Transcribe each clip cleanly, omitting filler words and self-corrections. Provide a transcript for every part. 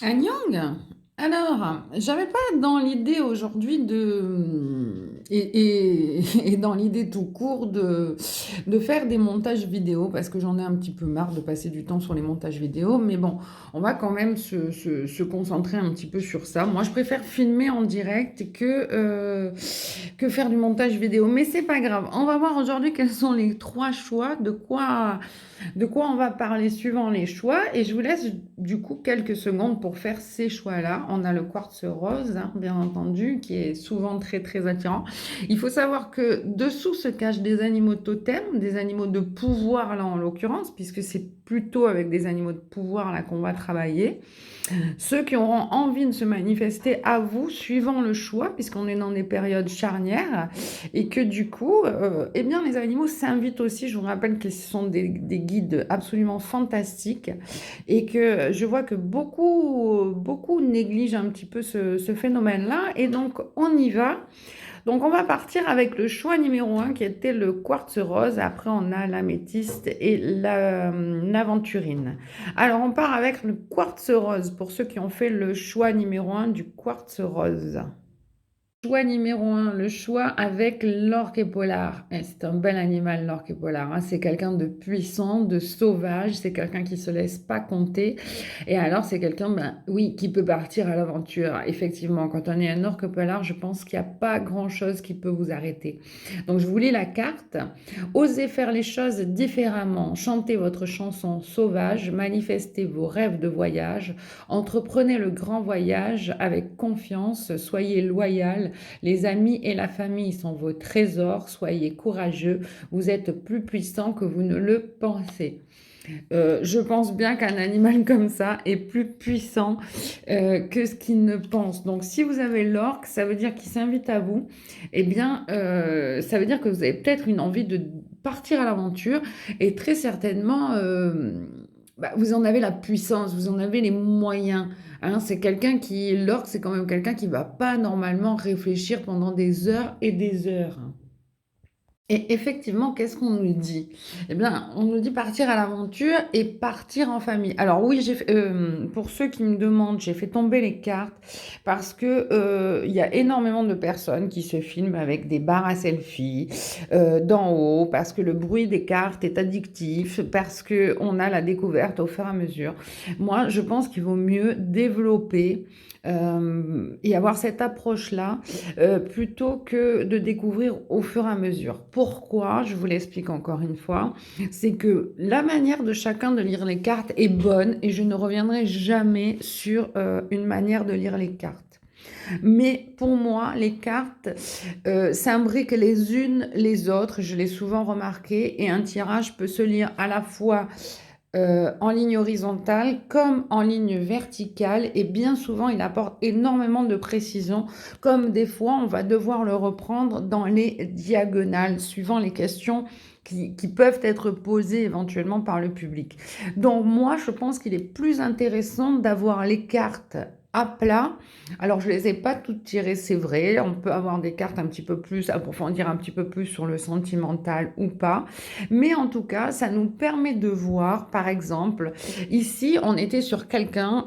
Agnong? Alors, j'avais pas dans l'idée aujourd'hui et dans l'idée tout court de faire des montages vidéo parce que j'en ai un petit peu marre de passer du temps sur les montages vidéo. Mais bon, on va quand même se concentrer un petit peu sur ça. Moi, je préfère filmer en direct que faire du montage vidéo. Mais c'est pas grave. On va voir aujourd'hui quels sont les trois choix, de quoi on va parler suivant les choix. Et je vous laisse du coup quelques secondes pour faire ces choix-là. On a le quartz rose, hein, bien entendu, qui est souvent très très attirant. Il faut savoir que dessous se cachent des animaux totems, des animaux de pouvoir là en l'occurrence, puisque c'est plutôt avec des animaux de pouvoir là qu'on va travailler. Ceux qui auront envie de se manifester à vous, suivant le choix, puisqu'on est dans des périodes charnières, et que du coup, eh bien, les animaux s'invitent aussi. Je vous rappelle que ce sont des guides absolument fantastiques, et que je vois que beaucoup négligent un petit peu ce phénomène-là, et donc on y va. Donc, on va partir avec le choix numéro un qui était le quartz rose. Après, on a l'améthyste et l'aventurine. Alors, on part avec le quartz rose pour ceux qui ont fait le choix numéro un du quartz rose. Choix numéro un, le choix avec l'orque polar. C'est un bel animal, l'orque polar, hein. C'est quelqu'un de puissant, de sauvage. C'est quelqu'un qui se laisse pas compter. Et alors, c'est quelqu'un, ben, oui, qui peut partir à l'aventure. Effectivement, quand on est un orque polar, je pense qu'il n'y a pas grand-chose qui peut vous arrêter. Donc, je vous lis la carte. Osez faire les choses différemment. Chantez votre chanson sauvage. Manifestez vos rêves de voyage. Entreprenez le grand voyage avec confiance. Soyez loyal. Les amis et la famille sont vos trésors. Soyez courageux. Vous êtes plus puissant que vous ne le pensez. Je pense bien qu'un animal comme ça est plus puissant que ce qu'il ne pense. Donc, si vous avez l'orque, ça veut dire qu'il s'invite à vous. Eh bien, ça veut dire que vous avez peut-être une envie de partir à l'aventure et très certainement, bah, vous en avez la puissance, vous en avez les moyens. Hein. C'est quelqu'un qui, l'orque, c'est quand même quelqu'un qui va pas normalement réfléchir pendant des heures et des heures. Et effectivement, qu'est-ce qu'on nous dit? Eh bien, on nous dit partir à l'aventure et partir en famille. Alors oui, pour ceux qui me demandent, j'ai fait tomber les cartes parce que il y a énormément de personnes qui se filment avec des barres à selfie d'en haut, parce que le bruit des cartes est addictif, parce que on a la découverte au fur et à mesure. Moi, je pense qu'il vaut mieux développer et avoir cette approche-là plutôt que de découvrir au fur et à mesure. Pourquoi? Je vous l'explique encore une fois. C'est que la manière de chacun de lire les cartes est bonne et je ne reviendrai jamais sur une manière de lire les cartes. Mais pour moi, les cartes s'imbriquent les unes les autres, je l'ai souvent remarqué, et un tirage peut se lire à la fois en ligne horizontale comme en ligne verticale et bien souvent il apporte énormément de précision comme des fois on va devoir le reprendre dans les diagonales suivant les questions qui peuvent être posées éventuellement par le public. Donc moi je pense qu'il est plus intéressant d'avoir les cartes à plat. Alors je les ai pas toutes tirées, c'est vrai, on peut avoir des cartes un petit peu plus, approfondir un petit peu plus sur le sentimental ou pas. Mais en tout cas, ça nous permet de voir, par exemple, ici, on était sur quelqu'un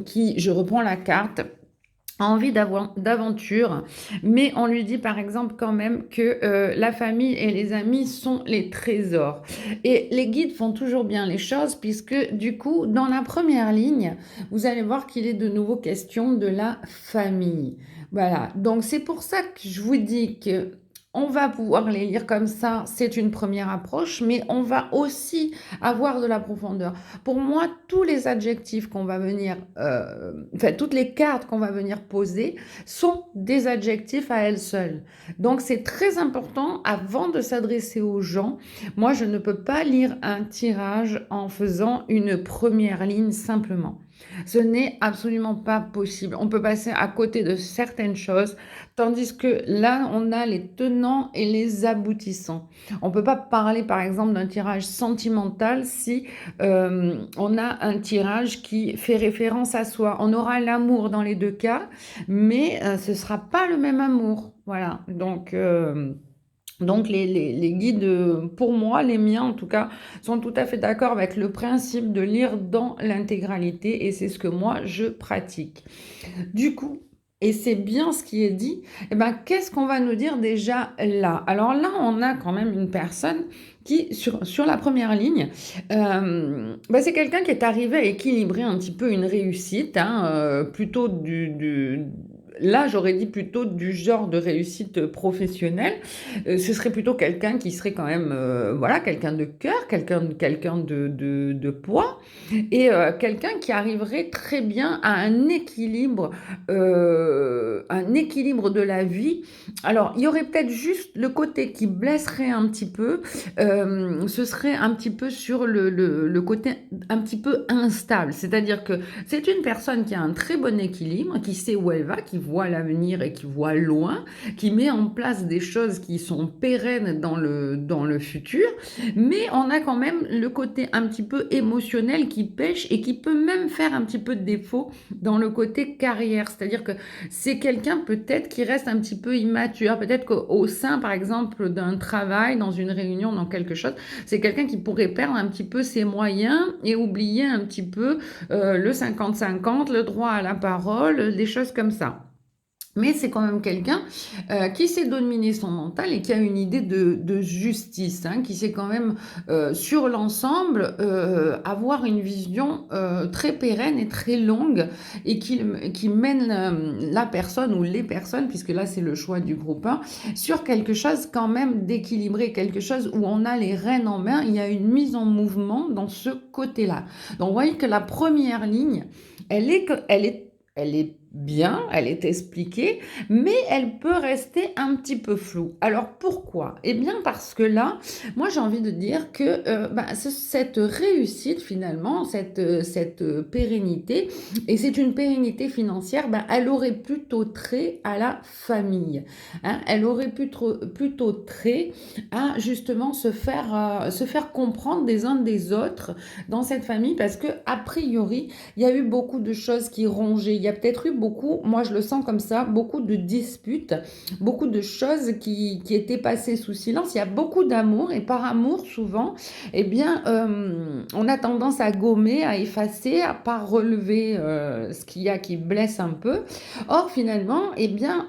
qui, je reprends la carte, a envie d'aventure, mais on lui dit par exemple quand même que la famille et les amis sont les trésors. Et les guides font toujours bien les choses puisque du coup, dans la première ligne, vous allez voir qu'il est de nouveau question de la famille. Voilà, donc c'est pour ça que je vous dis que on va pouvoir les lire comme ça, c'est une première approche, mais on va aussi avoir de la profondeur. Pour moi, tous les adjectifs qu'on va venir, enfin toutes les cartes qu'on va venir poser sont des adjectifs à elles seules. Donc c'est très important avant de s'adresser aux gens. Moi, je ne peux pas lire un tirage en faisant une première ligne simplement. Ce n'est absolument pas possible. On peut passer à côté de certaines choses, tandis que là, on a les tenants et les aboutissants. On ne peut pas parler, par exemple, d'un tirage sentimental si on a un tirage qui fait référence à soi. On aura l'amour dans les deux cas, mais ce ne sera pas le même amour. Voilà, donc Donc les guides, pour moi, les miens en tout cas, sont tout à fait d'accord avec le principe de lire dans l'intégralité et c'est ce que moi je pratique. Du coup, et c'est bien ce qui est dit, eh ben, qu'est-ce qu'on va nous dire déjà là? Alors là, on a quand même une personne qui, sur la première ligne, bah, c'est quelqu'un qui est arrivé à équilibrer un petit peu une réussite, hein, plutôt là, j'aurais dit plutôt du genre de réussite professionnelle. Ce serait plutôt quelqu'un qui serait quand même, voilà, quelqu'un de cœur, quelqu'un de poids et quelqu'un qui arriverait très bien à un équilibre de la vie. Alors, il y aurait peut-être juste le côté qui blesserait un petit peu, ce serait un petit peu sur le côté un petit peu instable. C'est-à-dire que c'est une personne qui a un très bon équilibre, qui sait où elle va, qui voit l'avenir et qui voit loin, qui met en place des choses qui sont pérennes dans le futur, mais on a quand même le côté un petit peu émotionnel qui pêche et qui peut même faire un petit peu de défaut dans le côté carrière. C'est-à-dire que c'est quelqu'un peut-être qui reste un petit peu immature. Peut-être qu'au sein, par exemple, d'un travail, dans une réunion, dans quelque chose, c'est quelqu'un qui pourrait perdre un petit peu ses moyens et oublier un petit peu le 50-50, le droit à la parole, des choses comme ça. Mais c'est quand même quelqu'un qui sait dominer son mental et qui a une idée de justice, hein, qui sait quand même, sur l'ensemble, avoir une vision très pérenne et très longue et qui mène la personne ou les personnes, puisque là c'est le choix du groupe 1, sur quelque chose quand même d'équilibré, quelque chose où on a les rênes en main, il y a une mise en mouvement dans ce côté-là. Donc vous voyez que la première ligne, elle est bien, elle est expliquée, mais elle peut rester un petit peu floue. Alors pourquoi? Eh bien parce que là, moi j'ai envie de dire que bah, cette réussite finalement, cette pérennité, et c'est une pérennité financière, bah, elle aurait plutôt trait à la famille, hein. Elle aurait plutôt trait à justement se faire comprendre des uns des autres dans cette famille, parce que a priori, il y a eu beaucoup de choses qui rongeaient. Il y a peut-être eu beaucoup, moi je le sens comme ça, beaucoup de disputes, beaucoup de choses qui étaient passées sous silence. Il y a beaucoup d'amour et par amour, souvent, eh bien, on a tendance à gommer, à effacer, à pas relever ce qu'il y a qui blesse un peu. Or, finalement, eh bien,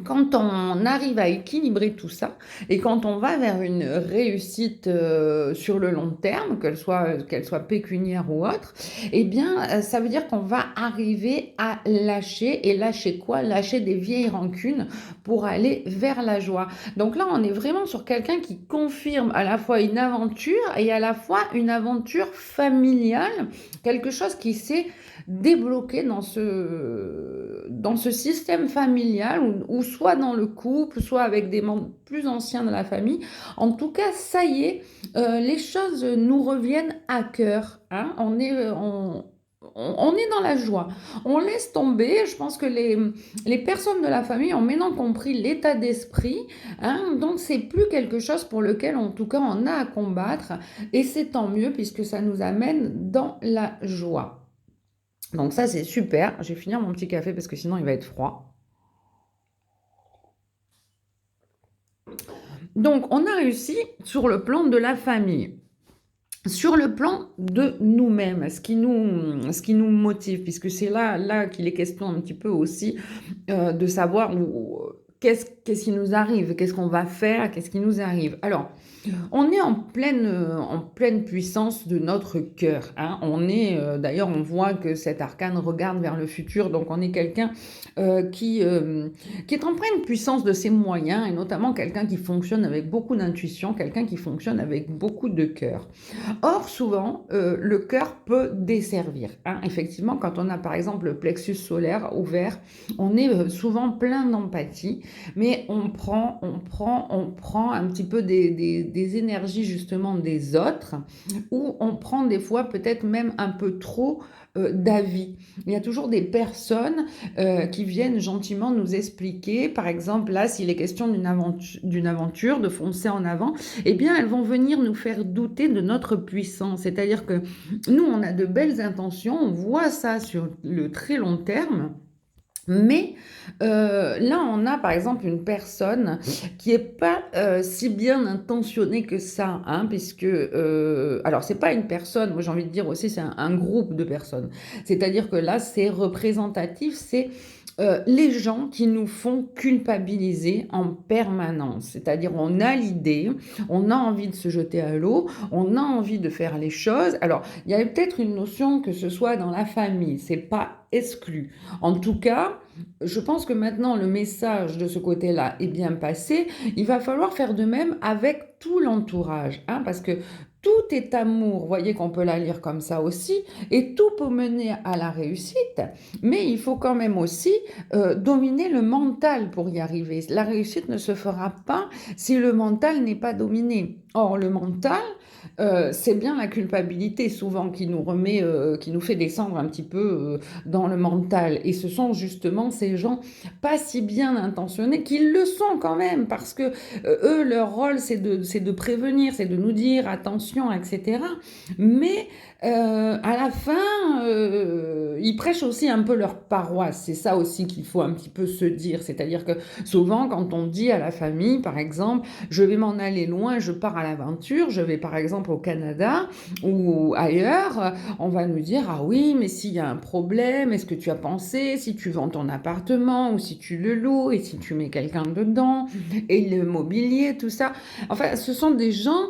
quand on arrive à équilibrer tout ça et quand on va vers une réussite, sur le long terme, qu'elle soit pécuniaire ou autre, eh bien, ça veut dire qu'on va arriver à lâcher et lâcher quoi? Lâcher des vieilles rancunes pour aller vers la joie. Donc là, on est vraiment sur quelqu'un qui confirme à la fois une aventure et à la fois une aventure familiale, quelque chose qui s'est débloqué dans ce système familial ou soit dans le couple, soit avec des membres plus anciens de la famille. En tout cas, ça y est, les choses nous reviennent à cœur, hein. On est dans la joie. On laisse tomber. Je pense que les personnes de la famille ont maintenant compris l'état d'esprit, hein. Donc, c'est plus quelque chose pour lequel, en tout cas, on a à combattre. Et c'est tant mieux puisque ça nous amène dans la joie. Donc ça, c'est super. Je vais finir mon petit café parce que sinon, il va être froid. Donc, on a réussi sur le plan de la famille. Sur le plan de nous-mêmes, ce qui nous motive, puisque c'est là qu'il est question un petit peu aussi de savoir qu'est-ce qui nous arrive, qu'est-ce qu'on va faire, qu'est-ce qui nous arrive. Alors, on est en pleine puissance de notre cœur, hein. On est, d'ailleurs, on voit que cet arcane regarde vers le futur, donc on est quelqu'un qui est en pleine puissance de ses moyens, et notamment quelqu'un qui fonctionne avec beaucoup d'intuition, quelqu'un qui fonctionne avec beaucoup de cœur. Or, souvent, le cœur peut desservir, hein. Effectivement, quand on a par exemple le plexus solaire ouvert, on est souvent plein d'empathie, mais on prend un petit peu des énergies justement des autres, ou on prend des fois peut-être même un peu trop d'avis. Il y a toujours des personnes qui viennent gentiment nous expliquer, par exemple là, s'il est question d'une aventure, de foncer en avant, eh bien elles vont venir nous faire douter de notre puissance. C'est-à-dire que nous, on a de belles intentions, on voit ça sur le très long terme, Mais là, on a par exemple une personne qui est pas, si bien intentionnée que ça, hein, puisque, alors c'est pas une personne, moi j'ai envie de dire aussi c'est un groupe de personnes. C'est-à-dire que là, c'est représentatif, c'est, les gens qui nous font culpabiliser en permanence. C'est-à-dire on a l'idée, on a envie de se jeter à l'eau, on a envie de faire les choses. Alors, il y a peut-être une notion que ce soit dans la famille, c'est pas exclu. En tout cas, je pense que maintenant le message de ce côté-là est bien passé. Il va falloir faire de même avec tout l'entourage, hein, parce que tout est amour, vous voyez qu'on peut la lire comme ça aussi, et tout peut mener à la réussite, mais il faut quand même aussi dominer le mental pour y arriver. La réussite ne se fera pas si le mental n'est pas dominé. Or, le mental, c'est bien la culpabilité souvent qui nous remet, qui nous fait descendre un petit peu dans le mental. Et ce sont justement ces gens pas si bien intentionnés qu'ils le sont quand même, parce que eux, leur rôle, c'est de prévenir, c'est de nous dire attention, etc. Mais à la fin, ils prêchent aussi un peu leur paroisse. C'est ça aussi qu'il faut un petit peu se dire. C'est-à-dire que souvent, quand on dit à la famille, par exemple, je vais m'en aller loin, je pars à l'aventure, je vais par exemple au Canada ou ailleurs, on va nous dire, ah oui, mais s'il y a un problème, est-ce que tu as pensé si tu vends ton appartement ou si tu le loues et si tu mets quelqu'un dedans et le mobilier, tout ça. Enfin, ce sont des gens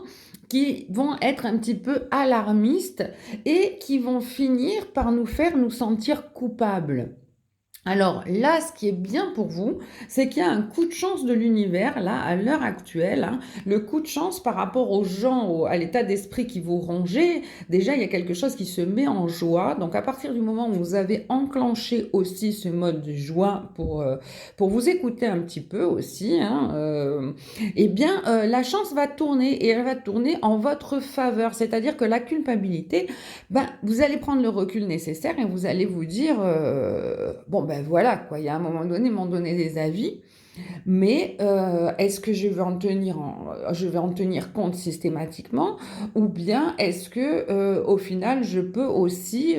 qui vont être un petit peu alarmistes et qui vont finir par nous faire nous sentir coupables. Alors là, ce qui est bien pour vous, c'est qu'il y a un coup de chance de l'univers, là, à l'heure actuelle, hein, le coup de chance par rapport aux gens, à l'état d'esprit qui vous rongez. Déjà, il y a quelque chose qui se met en joie. Donc, à partir du moment où vous avez enclenché aussi ce mode de joie pour vous écouter un petit peu aussi, hein, eh bien, la chance va tourner et elle va tourner en votre faveur. C'est-à-dire que la culpabilité, ben, vous allez prendre le recul nécessaire et vous allez vous dire, bon ben voilà quoi, il y a un moment donné, ils m'ont donné des avis, mais est-ce que je vais en tenir compte systématiquement ou bien est-ce que au final je peux aussi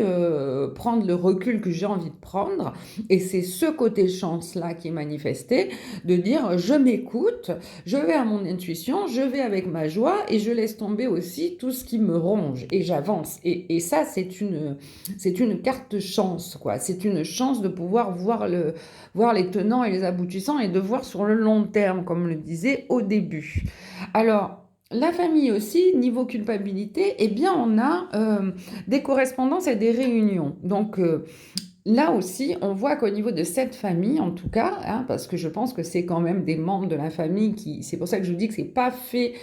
prendre le recul que j'ai envie de prendre et c'est ce côté chance là qui est manifesté de dire je m'écoute, je vais à mon intuition, je vais avec ma joie et je laisse tomber aussi tout ce qui me ronge et j'avance et ça c'est une carte chance quoi, c'est une chance de pouvoir voir les tenants et les aboutissants et de voir sur le long terme, comme le disait au début. Alors, la famille aussi, niveau culpabilité, eh bien, on a des correspondances et des réunions. Donc, là aussi, on voit qu'au niveau de cette famille, en tout cas, hein, parce que je pense que c'est quand même des membres de la famille qui, c'est pour ça que je vous dis que c'est pas fait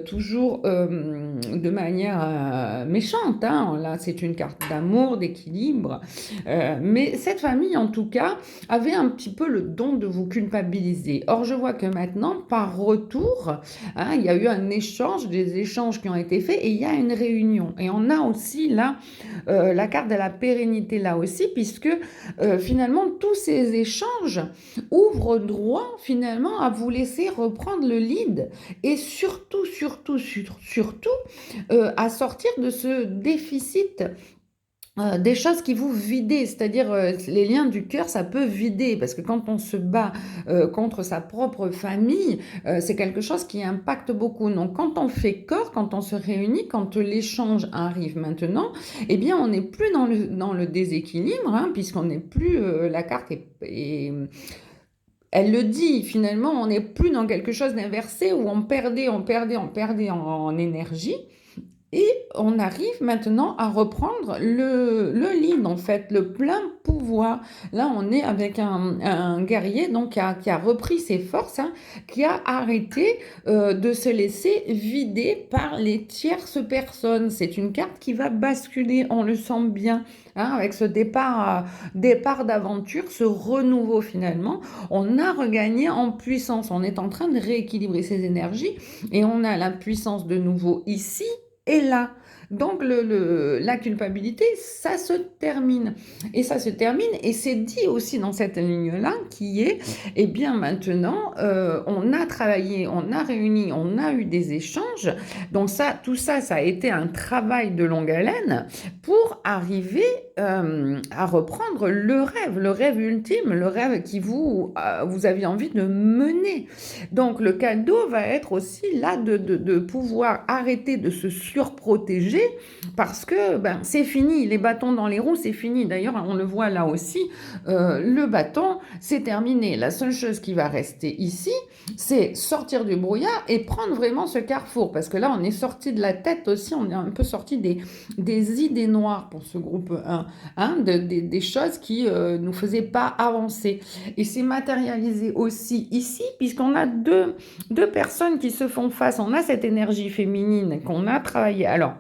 toujours de manière méchante. Hein. Là, c'est une carte d'amour, d'équilibre. Mais cette famille, en tout cas, avait un petit peu le don de vous culpabiliser. Or, je vois que maintenant, par retour, hein, il y a eu un échange, des échanges qui ont été faits, et il y a une réunion. Et on a aussi là la carte de la pérennité là aussi, puisque finalement tous ces échanges ouvrent droit finalement à vous laisser reprendre le lead et surtout à sortir de ce déficit des choses qui vous vident, c'est-à-dire les liens du cœur, ça peut vider, parce que quand on se bat contre sa propre famille, c'est quelque chose qui impacte beaucoup. Donc quand on fait corps, quand on se réunit, quand l'échange arrive maintenant, eh bien on n'est plus dans le déséquilibre, hein, puisqu'on n'est plus, la carte elle le dit, finalement, on n'est plus dans quelque chose d'inversé où on perdait en énergie. Et on arrive maintenant à reprendre le lead, en fait, le plein pouvoir. Là, on est avec un guerrier donc, qui a repris ses forces, hein, qui a arrêté de se laisser vider par les tierces personnes. C'est une carte qui va basculer, on le sent bien, hein, avec ce départ d'aventure, ce renouveau finalement. On a regagné en puissance, on est en train de rééquilibrer ses énergies et on a la puissance de nouveau ici est là. Donc la culpabilité, ça se termine. Et ça se termine, et c'est dit aussi dans cette ligne-là, qui est, eh bien maintenant, on a travaillé, on a réuni, on a eu des échanges. Donc ça, tout ça, ça a été un travail de longue haleine pour arriver à reprendre le rêve ultime, le rêve qui vous aviez envie de mener. Donc le cadeau va être aussi là de pouvoir arrêter de se surprotéger parce que ben, c'est fini, les bâtons dans les roues, c'est fini. D'ailleurs, on le voit là aussi, le bâton, c'est terminé. La seule chose qui va rester ici, c'est sortir du brouillard et prendre vraiment ce carrefour. Parce que là, on est sorti de la tête aussi, on est un peu sorti des idées noires pour ce groupe 1, hein, des choses qui ne nous faisaient pas avancer. Et c'est matérialisé aussi ici, puisqu'on a deux personnes qui se font face. On a cette énergie féminine qu'on a travaillée. Alors,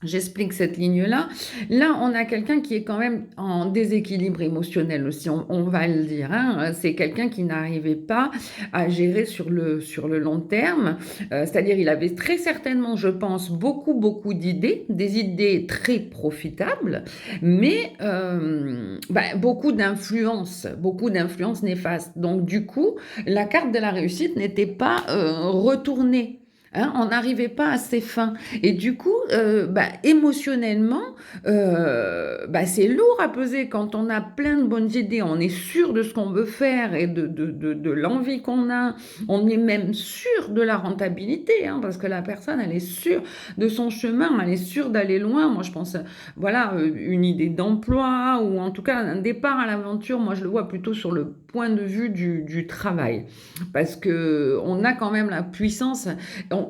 j'explique cette ligne-là. Là, on a quelqu'un qui est quand même en déséquilibre émotionnel aussi, on va le dire. Hein. C'est quelqu'un qui n'arrivait pas à gérer sur le long terme. C'est-à-dire, il avait très certainement, je pense, beaucoup d'idées, des idées très profitables, mais beaucoup d'influences néfastes. Donc, du coup, la carte de la réussite n'était pas retournée. Hein, on n'arrivait pas à ses fins. Et du coup, émotionnellement, c'est lourd à peser quand on a plein de bonnes idées, on est sûr de ce qu'on veut faire et de l'envie qu'on a. On est même sûr de la rentabilité, hein, parce que la personne, elle est sûre de son chemin, elle est sûre d'aller loin. Moi, je pense, voilà, une idée d'emploi ou en tout cas un départ à l'aventure, moi, je le vois plutôt sur le point de vue du travail. Parce qu'on a quand même la puissance...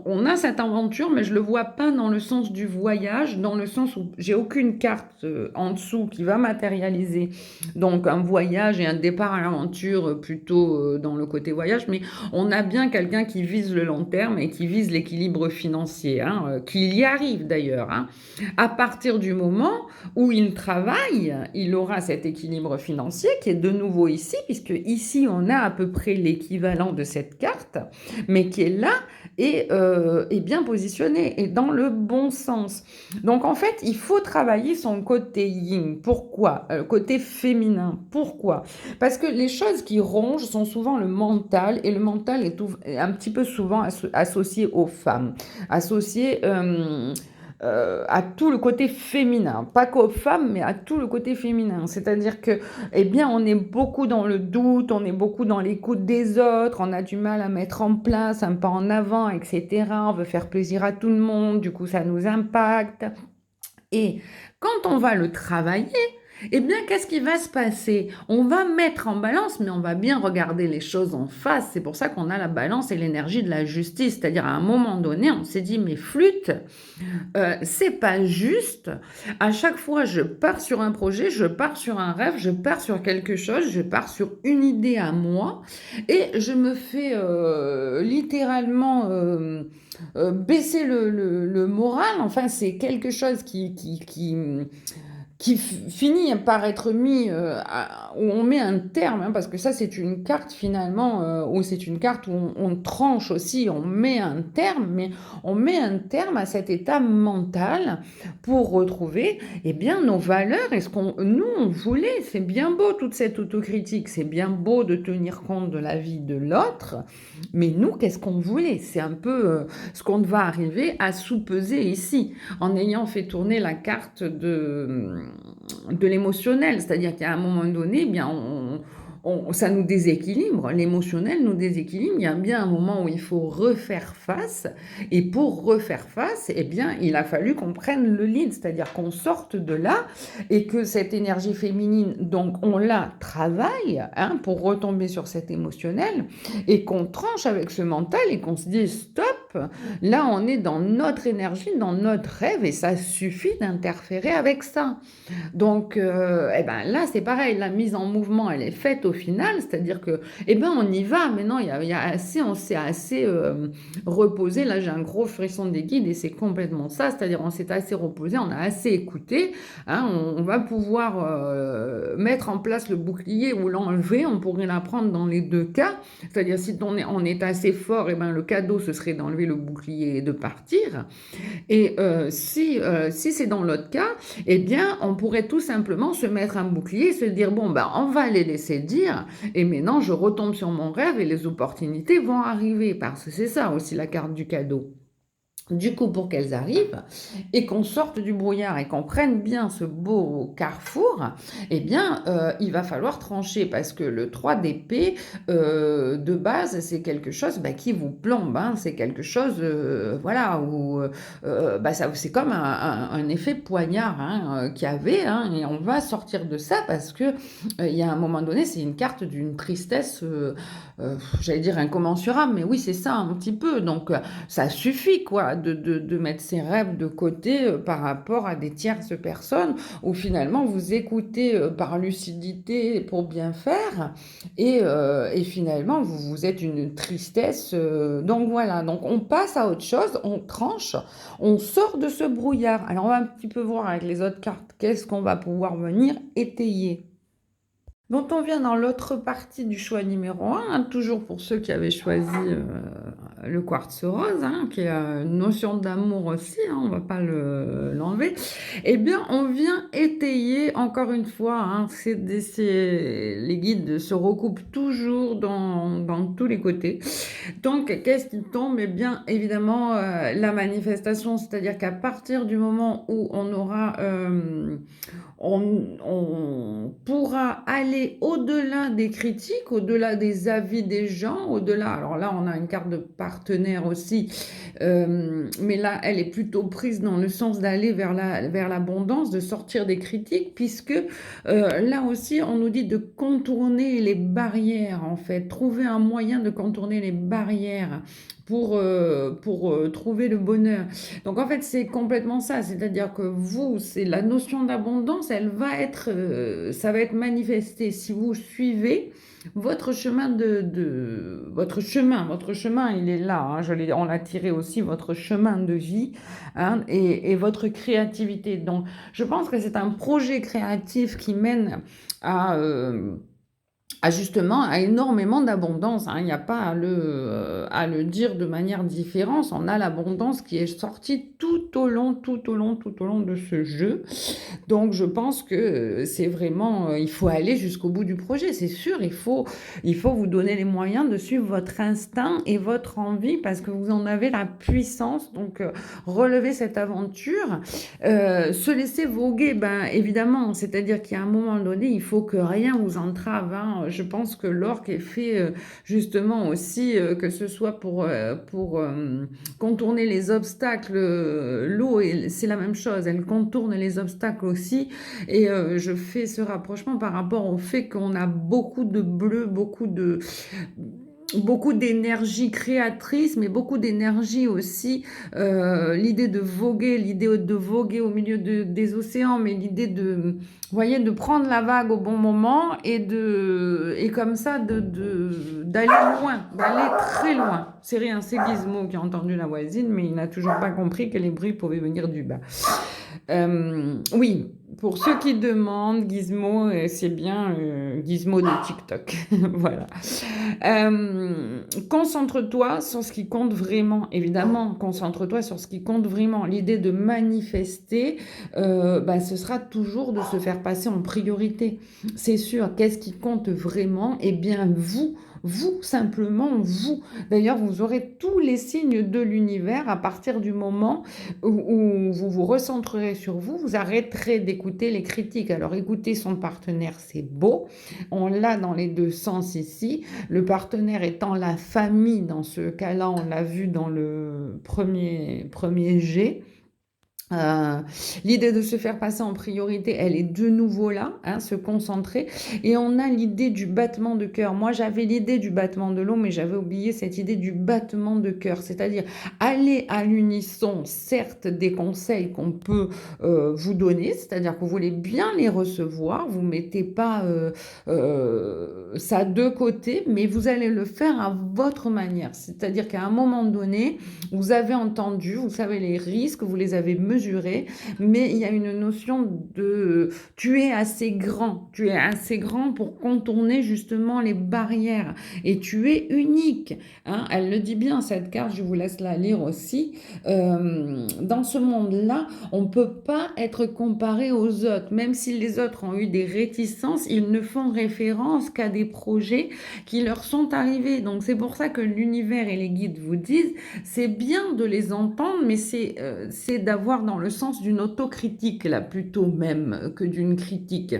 On a cette aventure, mais je ne le vois pas dans le sens du voyage, dans le sens où j'ai aucune carte en dessous qui va matérialiser donc un voyage et un départ à l'aventure plutôt dans le côté voyage, mais on a bien quelqu'un qui vise le long terme et qui vise l'équilibre financier, hein, qu'il y arrive d'ailleurs. Hein. À partir du moment où il travaille, il aura cet équilibre financier qui est de nouveau ici, puisque ici on a à peu près l'équivalent de cette carte, mais qui est là et bien positionné et dans le bon sens. Donc en fait, il faut travailler son côté yin. Pourquoi côté féminin. Pourquoi Parce que les choses qui rongent sont souvent le mental et le mental est un petit peu souvent associé aux femmes, associé à tout le côté féminin, pas qu'aux femmes, mais à tout le côté féminin. C'est-à-dire que, eh bien, on est beaucoup dans le doute, on est beaucoup dans l'écoute des autres, on a du mal à mettre en place un pas en avant, etc. On veut faire plaisir à tout le monde, du coup, ça nous impacte. Et quand on va le travailler, eh bien, qu'est-ce qui va se passer? On va mettre en balance, mais on va bien regarder les choses en face. C'est pour ça qu'on a la balance et l'énergie de la justice. C'est-à-dire, à un moment donné, on s'est dit, mais flûte, c'est pas juste. À chaque fois, je pars sur un projet, je pars sur un rêve, je pars sur quelque chose, je pars sur une idée à moi, et je me fais littéralement baisser le moral. Enfin, c'est quelque chose qui finit par être mis, où on met un terme, hein, parce que ça c'est une carte finalement, où c'est une carte où on tranche aussi, on met un terme, mais on met un terme à cet état mental pour retrouver eh bien, nos valeurs et ce qu'on nous on voulait. C'est bien beau toute cette autocritique, c'est bien beau de tenir compte de la vie de l'autre, mais nous qu'est-ce qu'on voulait? C'est un peu ce qu'on va arriver à sous-peser ici, en ayant fait tourner la carte de l'émotionnel. C'est-à-dire qu'à un moment donné, eh bien, ça nous déséquilibre, l'émotionnel nous déséquilibre. Il y a bien un moment où il faut refaire face. Et pour refaire face, eh bien, il a fallu qu'on prenne le lead, c'est-à-dire qu'on sorte de là et que cette énergie féminine, donc on la travaille, hein, pour retomber sur cet émotionnel et qu'on tranche avec ce mental et qu'on se dise stop, là on est dans notre énergie, dans notre rêve et ça suffit d'interférer avec ça. Donc, là, c'est pareil, la mise en mouvement, elle est faite au final, c'est-à-dire que, on y va, mais non, on s'est assez reposé. Là, j'ai un gros frisson des guides et c'est complètement ça, c'est-à-dire on s'est assez reposé, on a assez écouté, hein, on va pouvoir mettre en place le bouclier ou l'enlever, on pourrait l'apprendre dans les deux cas, c'est-à-dire si on est assez fort, le cadeau, ce serait d'enlever enlever le bouclier et de partir. Et si c'est dans l'autre cas, eh bien, on pourrait tout simplement se mettre un bouclier et se dire: «Bon, ben, on va les laisser dire et maintenant je retombe sur mon rêve et les opportunités vont arriver». Parce que c'est ça aussi la carte du cadeau. Du coup, pour qu'elles arrivent et qu'on sorte du brouillard et qu'on prenne bien ce beau carrefour, eh bien, il va falloir trancher parce que le 3 d'épée, de base, c'est quelque chose, bah, qui vous plombe, hein. C'est quelque chose, voilà, où, bah, ça c'est comme un effet poignard, hein, qu'il y avait, hein, et on va sortir de ça parce que, il y a un moment donné, c'est une carte d'une tristesse, j'allais dire incommensurable, mais oui, c'est ça un petit peu. Donc, ça suffit quoi de mettre ses rêves de côté par rapport à des tierces personnes où finalement vous écoutez par lucidité pour bien faire et finalement vous êtes une tristesse. Donc voilà, donc on passe à autre chose, on tranche, on sort de ce brouillard. Alors on va un petit peu voir avec les autres cartes qu'est-ce qu'on va pouvoir venir étayer. Donc on vient dans l'autre partie du choix numéro un, hein, toujours pour ceux qui avaient choisi le quartz rose, hein, qui est une notion d'amour aussi, hein, on ne va pas l'enlever. Eh bien, on vient étayer, encore une fois, hein, les guides se recoupent toujours dans tous les côtés. Donc, qu'est-ce qui tombe? Eh bien, évidemment, la manifestation, c'est-à-dire qu'à partir du moment où on aura... on pourra aller au-delà des critiques, au-delà des avis des gens, au-delà. Alors là, on a une carte de partenaire aussi, mais là, elle est plutôt prise dans le sens d'aller vers l'abondance, de sortir des critiques, puisque là aussi, on nous dit de contourner les barrières, en fait, trouver un moyen de contourner les barrières pour trouver le bonheur. Donc en fait, c'est complètement ça, c'est-à-dire que vous, c'est la notion d'abondance, ça va être manifesté si vous suivez votre chemin votre chemin, il est là, hein, on l'a tiré aussi, votre chemin de vie, hein, et votre créativité. Donc je pense que c'est un projet créatif qui mène à... justement à énormément d'abondance, hein. Il n'y a pas à le dire de manière différente. On a l'abondance qui est sortie tout au long de ce jeu. Donc je pense que c'est vraiment, il faut aller jusqu'au bout du projet, c'est sûr. Il faut vous donner les moyens de suivre votre instinct et votre envie parce que vous en avez la puissance. Donc relever cette aventure, se laisser voguer, ben évidemment. C'est-à-dire qu'à un moment donné, il faut que rien vous entrave, hein. Je pense que l'orque est fait justement aussi, que ce soit pour contourner les obstacles. L'eau, c'est la même chose, elle contourne les obstacles aussi. Et je fais ce rapprochement par rapport au fait qu'on a beaucoup de bleu, beaucoup d'énergie créatrice, mais beaucoup d'énergie aussi. L'idée de voguer au milieu des océans, mais l'idée de, vous voyez, de prendre la vague au bon moment et comme ça d'aller loin, d'aller très loin. C'est rien, c'est Gizmo qui a entendu la voisine, mais il n'a toujours pas compris que les bruits pouvaient venir du bas. Oui, pour ceux qui demandent, Gizmo, c'est bien Gizmo de TikTok. Voilà. Concentre-toi sur ce qui compte vraiment, évidemment. Concentre-toi sur ce qui compte vraiment. L'idée de manifester, bah, ce sera toujours de se faire passer en priorité. C'est sûr, qu'est-ce qui compte vraiment? Eh bien, vous, simplement vous. D'ailleurs, vous aurez tous les signes de l'univers à partir du moment où vous vous recentrerez sur vous, vous arrêterez d'écouter les critiques. Alors, écouter son partenaire, c'est beau. On l'a dans les deux sens ici. Le partenaire étant la famille, dans ce cas-là, on l'a vu dans le premier jet. L'idée de se faire passer en priorité, elle est de nouveau là, hein, se concentrer. Et on a l'idée du battement de cœur. Moi, j'avais l'idée du battement de l'eau, mais j'avais oublié cette idée du battement de cœur. C'est-à-dire aller à l'unisson, certes, des conseils qu'on peut vous donner, c'est-à-dire que vous voulez bien les recevoir, vous ne mettez pas ça de côté, mais vous allez le faire à votre manière. C'est-à-dire qu'à un moment donné, vous avez entendu, vous savez les risques, vous les avez mesurés, mesuré, mais il y a une notion de tu es assez grand pour contourner justement les barrières et tu es unique, hein. Elle le dit bien, cette carte, je vous laisse la lire aussi. Dans ce monde-là, on ne peut pas être comparé aux autres, même si les autres ont eu des réticences, ils ne font référence qu'à des projets qui leur sont arrivés. Donc c'est pour ça que l'univers et les guides vous disent, c'est bien de les entendre, mais c'est d'avoir dans le sens d'une autocritique, là, plutôt même que d'une critique.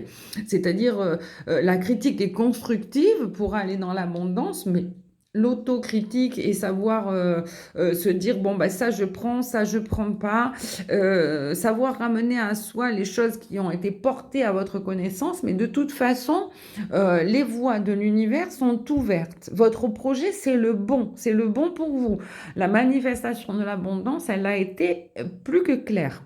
C'est-à-dire, la critique est constructive pour aller dans l'abondance, mais l'autocritique et savoir se dire, bon, bah, ça je prends pas, savoir ramener à soi les choses qui ont été portées à votre connaissance, mais de toute façon, les voies de l'univers sont ouvertes. Votre projet, c'est le bon pour vous. La manifestation de l'abondance, elle a été plus que claire.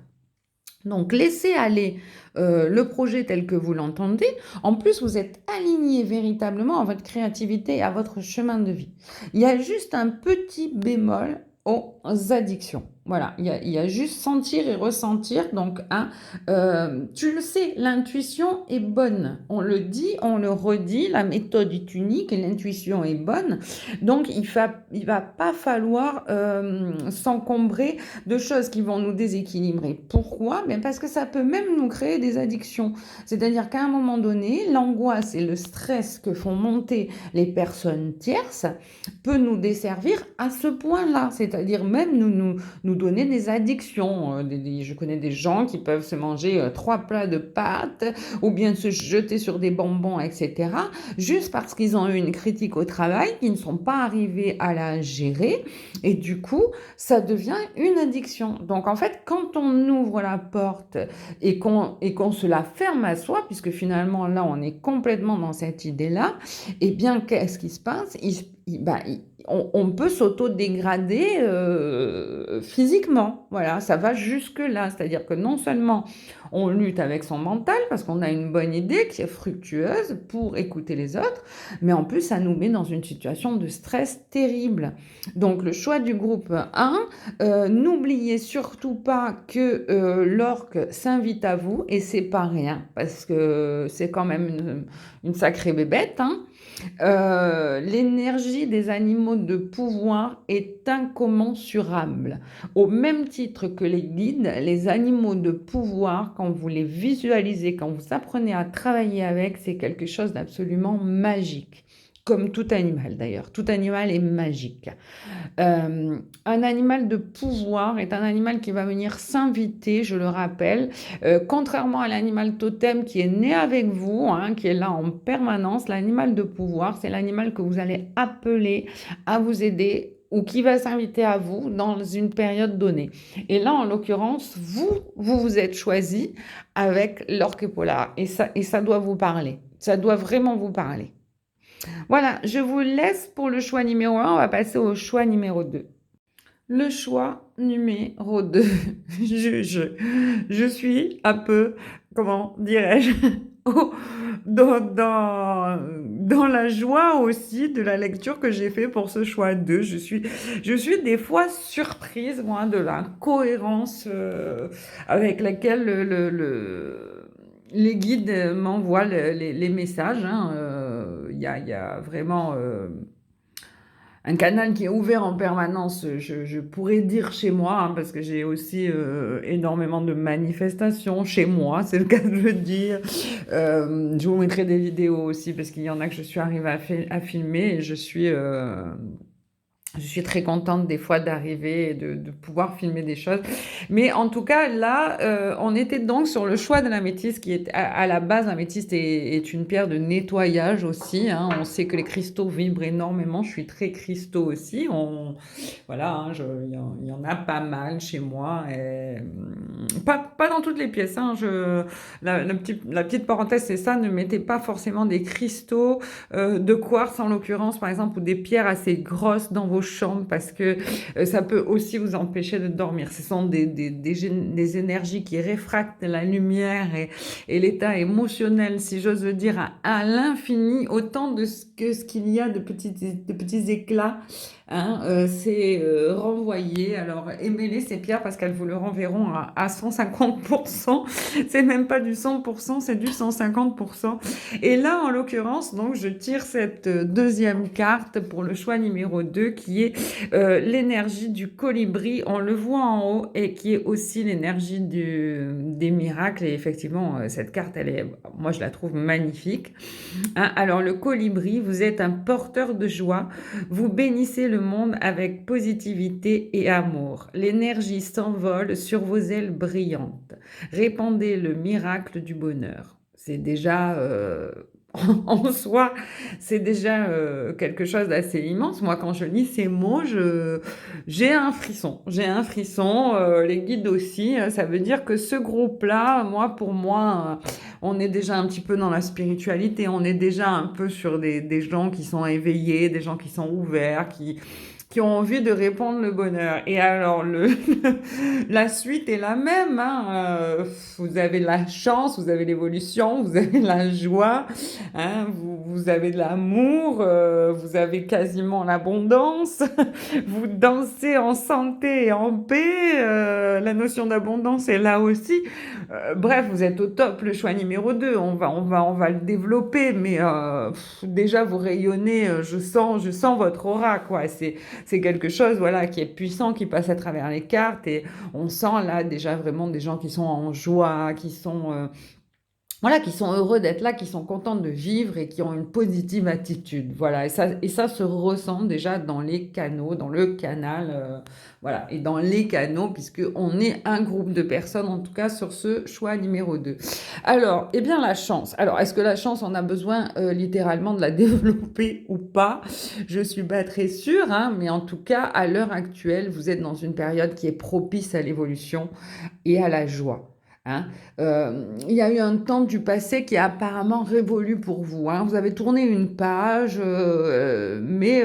Donc, laissez aller le projet tel que vous l'entendez. En plus, vous êtes aligné véritablement à votre créativité et à votre chemin de vie. Il y a juste un petit bémol aux addictions. Voilà, il y a juste sentir et ressentir. Donc, tu le sais, l'intuition est bonne. On le dit, on le redit, la méthode est unique et l'intuition est bonne. Donc, il va pas falloir s'encombrer de choses qui vont nous déséquilibrer. Pourquoi? Bien parce que ça peut même nous créer des addictions. C'est-à-dire qu'à un moment donné, l'angoisse et le stress que font monter les personnes tierces peut nous desservir à ce point-là. C'est-à-dire même nous donner des addictions. Je connais des gens qui peuvent se manger 3 plats de pâtes ou bien se jeter sur des bonbons, etc. juste parce qu'ils ont eu une critique au travail, qu'ils ne sont pas arrivés à la gérer et du coup, ça devient une addiction. Donc en fait, quand on ouvre la porte et qu'on se la ferme à soi, puisque finalement là, on est complètement dans cette idée-là, eh bien, qu'est-ce qui se passe? On peut s'auto-dégrader physiquement. Voilà, ça va jusque-là. C'est-à-dire que non seulement on lutte avec son mental, parce qu'on a une bonne idée qui est fructueuse pour écouter les autres, mais en plus, ça nous met dans une situation de stress terrible. Donc, le choix du groupe 1, n'oubliez surtout pas que l'orque s'invite à vous, et c'est pas rien, parce que c'est quand même une sacrée bébête, hein. L'énergie des animaux de pouvoir est incommensurable. Au même titre que les guides, les animaux de pouvoir, quand vous les visualisez, quand vous apprenez à travailler avec, c'est quelque chose d'absolument magique. Comme tout animal d'ailleurs, tout animal est magique. Un animal de pouvoir est un animal qui va venir s'inviter, je le rappelle, contrairement à l'animal totem qui est né avec vous, hein, qui est là en permanence. L'animal de pouvoir, c'est l'animal que vous allez appeler à vous aider ou qui va s'inviter à vous dans une période donnée. Et là, en l'occurrence, vous êtes choisi avec l'orque polar et ça doit vous parler. Ça doit vraiment vous parler. Voilà, je vous laisse pour le choix numéro 1. On va passer au choix numéro 2. Le choix numéro 2. Je suis un peu, comment dirais-je, dans la joie aussi de la lecture que j'ai fait pour ce choix 2. Je suis des fois surprise, moi, de la cohérence avec laquelle les guides m'envoient les messages, hein. Il y a vraiment un canal qui est ouvert en permanence, je pourrais dire chez moi, hein, parce que j'ai aussi énormément de manifestations chez moi, c'est le cas de le dire. Je vous mettrai des vidéos aussi, parce qu'il y en a que je suis arrivée à filmer, et je suis très contente des fois d'arriver et de pouvoir filmer des choses. Mais en tout cas, là, on était donc sur le choix de l'améthyste qui est à la base, l'améthyste est une pierre de nettoyage aussi, hein. On sait que les cristaux vibrent énormément. Je suis très cristaux aussi. Voilà, hein, il y en a pas mal chez moi. Et, pas dans toutes les pièces, hein. La petite parenthèse, c'est ça. Ne mettez pas forcément des cristaux de quartz en l'occurrence, par exemple, ou des pierres assez grosses dans vos chambres parce que ça peut aussi vous empêcher de dormir. Ce sont des énergies qui réfractent la lumière et l'état émotionnel, si j'ose le dire, à l'infini, autant de ce qu'il y a de petits éclats hein, c'est renvoyer. Alors, aimez-les, ces pierres, parce qu'elles vous le renverront à 150%. C'est même pas du 100%, c'est du 150%. Et là, en l'occurrence, donc, je tire cette deuxième carte pour le choix numéro 2, qui est l'énergie du colibri. On le voit en haut et qui est aussi l'énergie des miracles. Et effectivement, cette carte, moi, je la trouve magnifique. Hein, alors, le colibri, vous êtes un porteur de joie. Vous bénissez le monde avec positivité et amour. L'énergie s'envole sur vos ailes brillantes. Répandez le miracle du bonheur. C'est déjà, en soi, c'est déjà quelque chose d'assez immense. Moi, quand je lis ces mots, j'ai un frisson. J'ai un frisson, les guides aussi. Ça veut dire que ce groupe-là, pour moi, on est déjà un petit peu dans la spiritualité. On est déjà un peu sur des gens qui sont éveillés, des gens qui sont ouverts, qui ont envie de répandre le bonheur. Et alors, la suite est la même, hein. Vous avez la chance, vous avez l'évolution, vous avez la joie, hein, vous avez de l'amour, vous avez quasiment l'abondance, vous dansez en santé et en paix, la notion d'abondance est là aussi. Bref, vous êtes au top, le choix numéro 2. On va le développer, mais déjà vous rayonnez, je sens votre aura, quoi. C'est quelque chose, voilà, qui est puissant, qui passe à travers les cartes, et on sent là déjà vraiment des gens qui sont en joie, voilà, qui sont heureux d'être là, qui sont contents de vivre et qui ont une positive attitude. Voilà, et ça se ressent déjà dans les canaux, dans le canal, voilà, et dans les canaux, puisqu'on est un groupe de personnes, en tout cas sur ce choix numéro 2. Alors, eh bien, la chance. Alors, est-ce que la chance, on a besoin littéralement de la développer ou pas? Je suis pas très sûre, hein, mais en tout cas, à l'heure actuelle, vous êtes dans une période qui est propice à l'évolution et à la joie. Hein. Il y a eu un temps du passé qui a apparemment révolu pour vous. Hein. Vous avez tourné une page, mais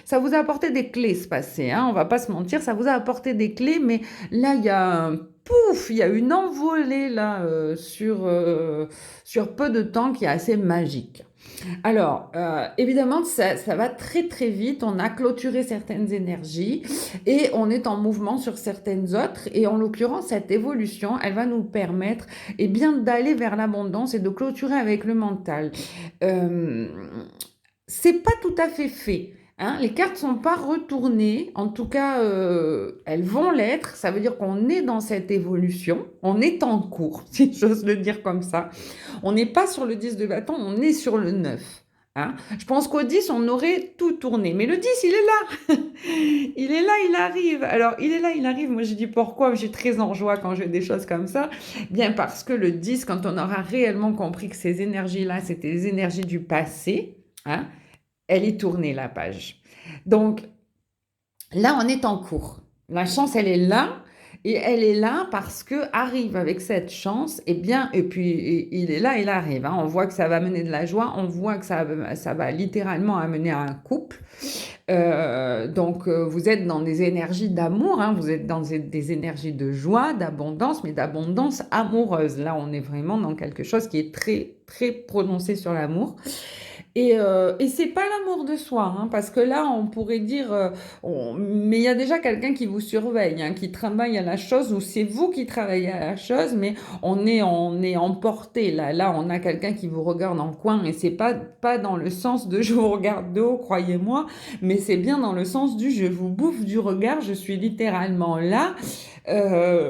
ça vous a apporté des clés, ce passé. Hein. On va pas se mentir, ça vous a apporté des clés, mais là, il y a un pouf, il y a une envolée là sur peu de temps qui est assez magique. Alors, évidemment, ça va très très vite. On a clôturé certaines énergies et on est en mouvement sur certaines autres. Et en l'occurrence, cette évolution, elle va nous permettre, eh bien, d'aller vers l'abondance et de clôturer avec le mental. Euh, c'est pas tout à fait fait. Hein, les cartes sont pas retournées, en tout cas, elles vont l'être. Ça veut dire qu'on est dans cette évolution, on est en cours, si j'ose le dire comme ça. On n'est pas sur le 10 de bâton, on est sur le 9. Hein. Je pense qu'au 10, on aurait tout tourné. Mais le 10, il est là. Il est là, il arrive. Alors, il est là, il arrive. Moi, je dis pourquoi j'ai très en joie quand j'ai des choses comme ça. Bien parce que le 10, quand on aura réellement compris que ces énergies-là, c'était les énergies du passé, hein, elle est tournée, la page. Donc, là, on est en cours. La chance, elle est là. Et elle est là parce que arrive avec cette chance, et puis il est là, il arrive. Hein. On voit que ça va amener de la joie, on voit que ça va littéralement amener à un couple. Donc, vous êtes dans des énergies d'amour, hein, vous êtes dans des énergies de joie, d'abondance, mais d'abondance amoureuse. Là, on est vraiment dans quelque chose qui est très, très prononcé sur l'amour. Et c'est pas l'amour de soi, hein, parce que là, on pourrait dire, mais il y a déjà quelqu'un qui vous surveille, hein, qui travaille à la chose, ou c'est vous qui travaillez à la chose, mais on est emporté. Là, on a quelqu'un qui vous regarde en coin, et c'est pas dans le sens de je vous regarde de haut, croyez-moi, mais c'est bien dans le sens du je vous bouffe du regard, je suis littéralement là.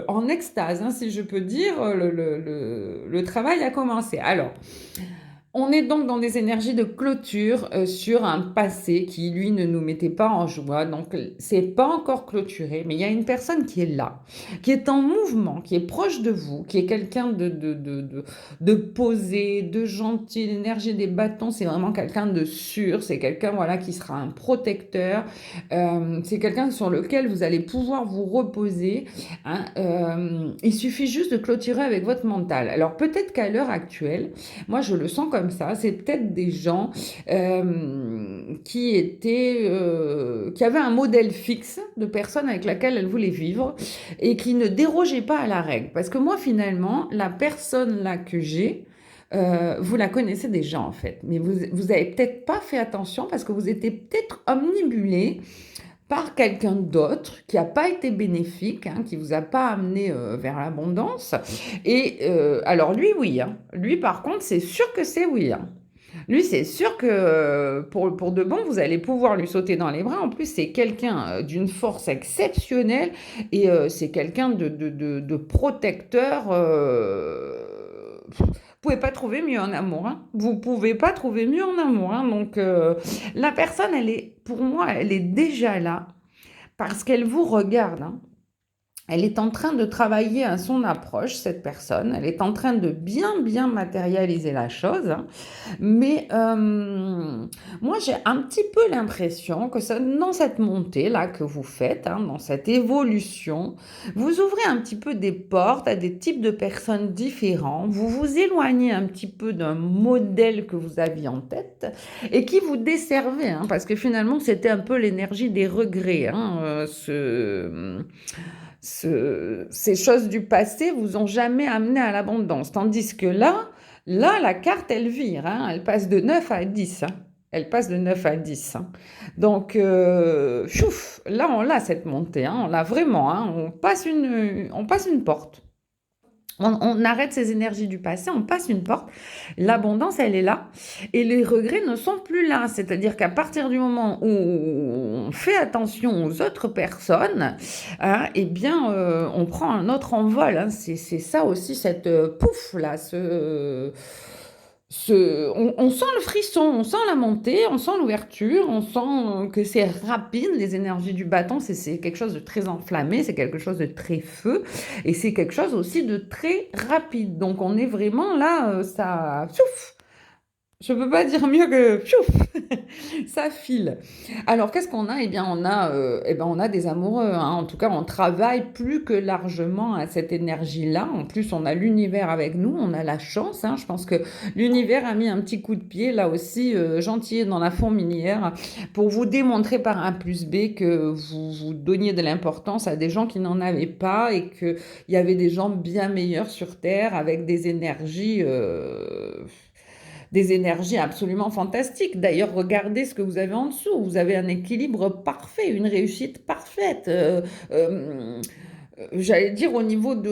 En extase, hein, si je peux dire, le travail a commencé. Alors, on est donc dans des énergies de clôture sur un passé qui, lui, ne nous mettait pas en joie. Donc, c'est pas encore clôturé, mais il y a une personne qui est là, qui est en mouvement, qui est proche de vous, qui est quelqu'un de posé, de gentil. L'énergie des bâtons, c'est vraiment quelqu'un de sûr. C'est quelqu'un, voilà, qui sera un protecteur. C'est quelqu'un sur lequel vous allez pouvoir vous reposer. Hein. Il suffit juste de clôturer avec votre mental. Alors, peut-être qu'à l'heure actuelle, moi, je le sens comme ça. C'est peut-être des gens qui avaient un modèle fixe de personne avec laquelle elles voulaient vivre et qui ne dérogeaient pas à la règle. Parce que moi, finalement, la personne là que j'ai, vous la connaissez déjà en fait, mais vous avez peut-être pas fait attention parce que vous étiez peut-être omnibulé par quelqu'un d'autre qui n'a pas été bénéfique, hein, qui vous a pas amené vers l'abondance. Et alors lui, oui, hein. Lui, par contre, c'est sûr que c'est oui, hein. Lui, c'est sûr que pour de bon, vous allez pouvoir lui sauter dans les bras. En plus, c'est quelqu'un d'une force exceptionnelle et c'est quelqu'un de protecteur. Vous pouvez pas trouver mieux en amour, hein. Vous pouvez pas trouver mieux en amour, hein. Donc, la personne, elle est, pour moi, elle est déjà là parce qu'elle vous regarde, hein. Elle est en train de travailler à son approche, cette personne. Elle est en train de bien, bien matérialiser la chose, hein. Mais moi, j'ai un petit peu l'impression que ça, dans cette montée-là que vous faites, hein, dans cette évolution, vous ouvrez un petit peu des portes à des types de personnes différents. Vous vous éloignez un petit peu d'un modèle que vous aviez en tête et qui vous desservait, hein, parce que finalement, c'était un peu l'énergie des regrets, hein, ces choses du passé vous ont jamais amené à l'abondance. Tandis que là, la carte, elle vire, hein, elle passe de 9 à 10, hein. Elle passe de 9 à 10, hein. Donc, chouf, là, on l'a cette montée, hein, on l'a vraiment, hein, on passe une porte. On arrête ces énergies du passé, on passe une porte, l'abondance, elle est là, et les regrets ne sont plus là. C'est-à-dire qu'à partir du moment où on fait attention aux autres personnes, hein, eh bien, on prend un autre envol, hein. C'est ça aussi, cette pouf, là, on sent le frisson, on sent la montée, on sent l'ouverture, on sent que c'est rapide, les énergies du bâton, c'est quelque chose de très enflammé, c'est quelque chose de très feu, et c'est quelque chose aussi de très rapide. Donc on est vraiment là, ça, piouf, je peux pas dire mieux que piouf, ça file. Alors qu'est-ce qu'on a? Eh bien on a des amoureux, hein. En tout cas, on travaille plus que largement à cette énergie-là. En plus, on a l'univers avec nous, on a la chance, hein. Je pense que l'univers a mis un petit coup de pied là aussi, gentil dans la fourmilière, pour vous démontrer par A plus B que vous donniez de l'importance à des gens qui n'en avaient pas et qu'il y avait des gens bien meilleurs sur Terre avec des énergies absolument fantastiques. D'ailleurs, regardez ce que vous avez en dessous. Vous avez un équilibre parfait, une réussite parfaite. J'allais dire au niveau du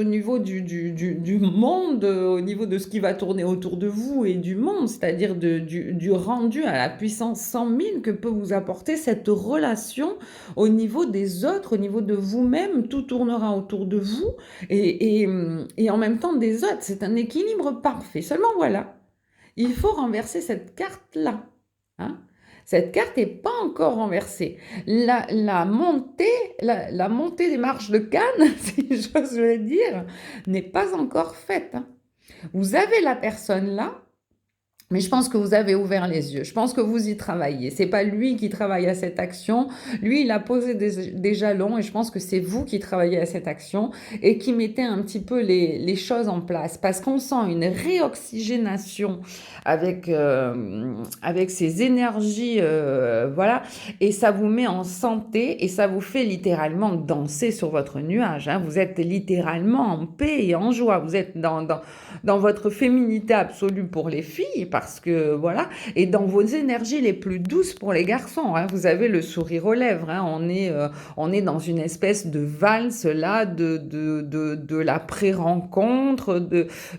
monde, au niveau de ce qui va tourner autour de vous et du monde, c'est-à-dire du rendu à la puissance 100 000 que peut vous apporter cette relation au niveau des autres, au niveau de vous-même, tout tournera autour de vous et en même temps des autres. C'est un équilibre parfait. Seulement voilà, il faut renverser cette carte-là, hein. Cette carte n'est pas encore renversée. La montée des marches de Cannes, si j'ose le dire, n'est pas encore faite, hein. Vous avez la personne là, mais je pense que vous avez ouvert les yeux. Je pense que vous y travaillez. C'est pas lui qui travaille à cette action. Lui, il a posé des jalons et je pense que c'est vous qui travaillez à cette action et qui mettez un petit peu les choses en place. Parce qu'on sent une réoxygénation avec ces énergies, voilà. Et ça vous met en santé et ça vous fait littéralement danser sur votre nuage, hein. Vous êtes littéralement en paix et en joie. Vous êtes dans votre féminité absolue pour les filles, parce que voilà, et dans vos énergies les plus douces pour les garçons, hein. Vous avez le sourire aux lèvres, hein. On est dans une espèce de valse là, de la pré-rencontre,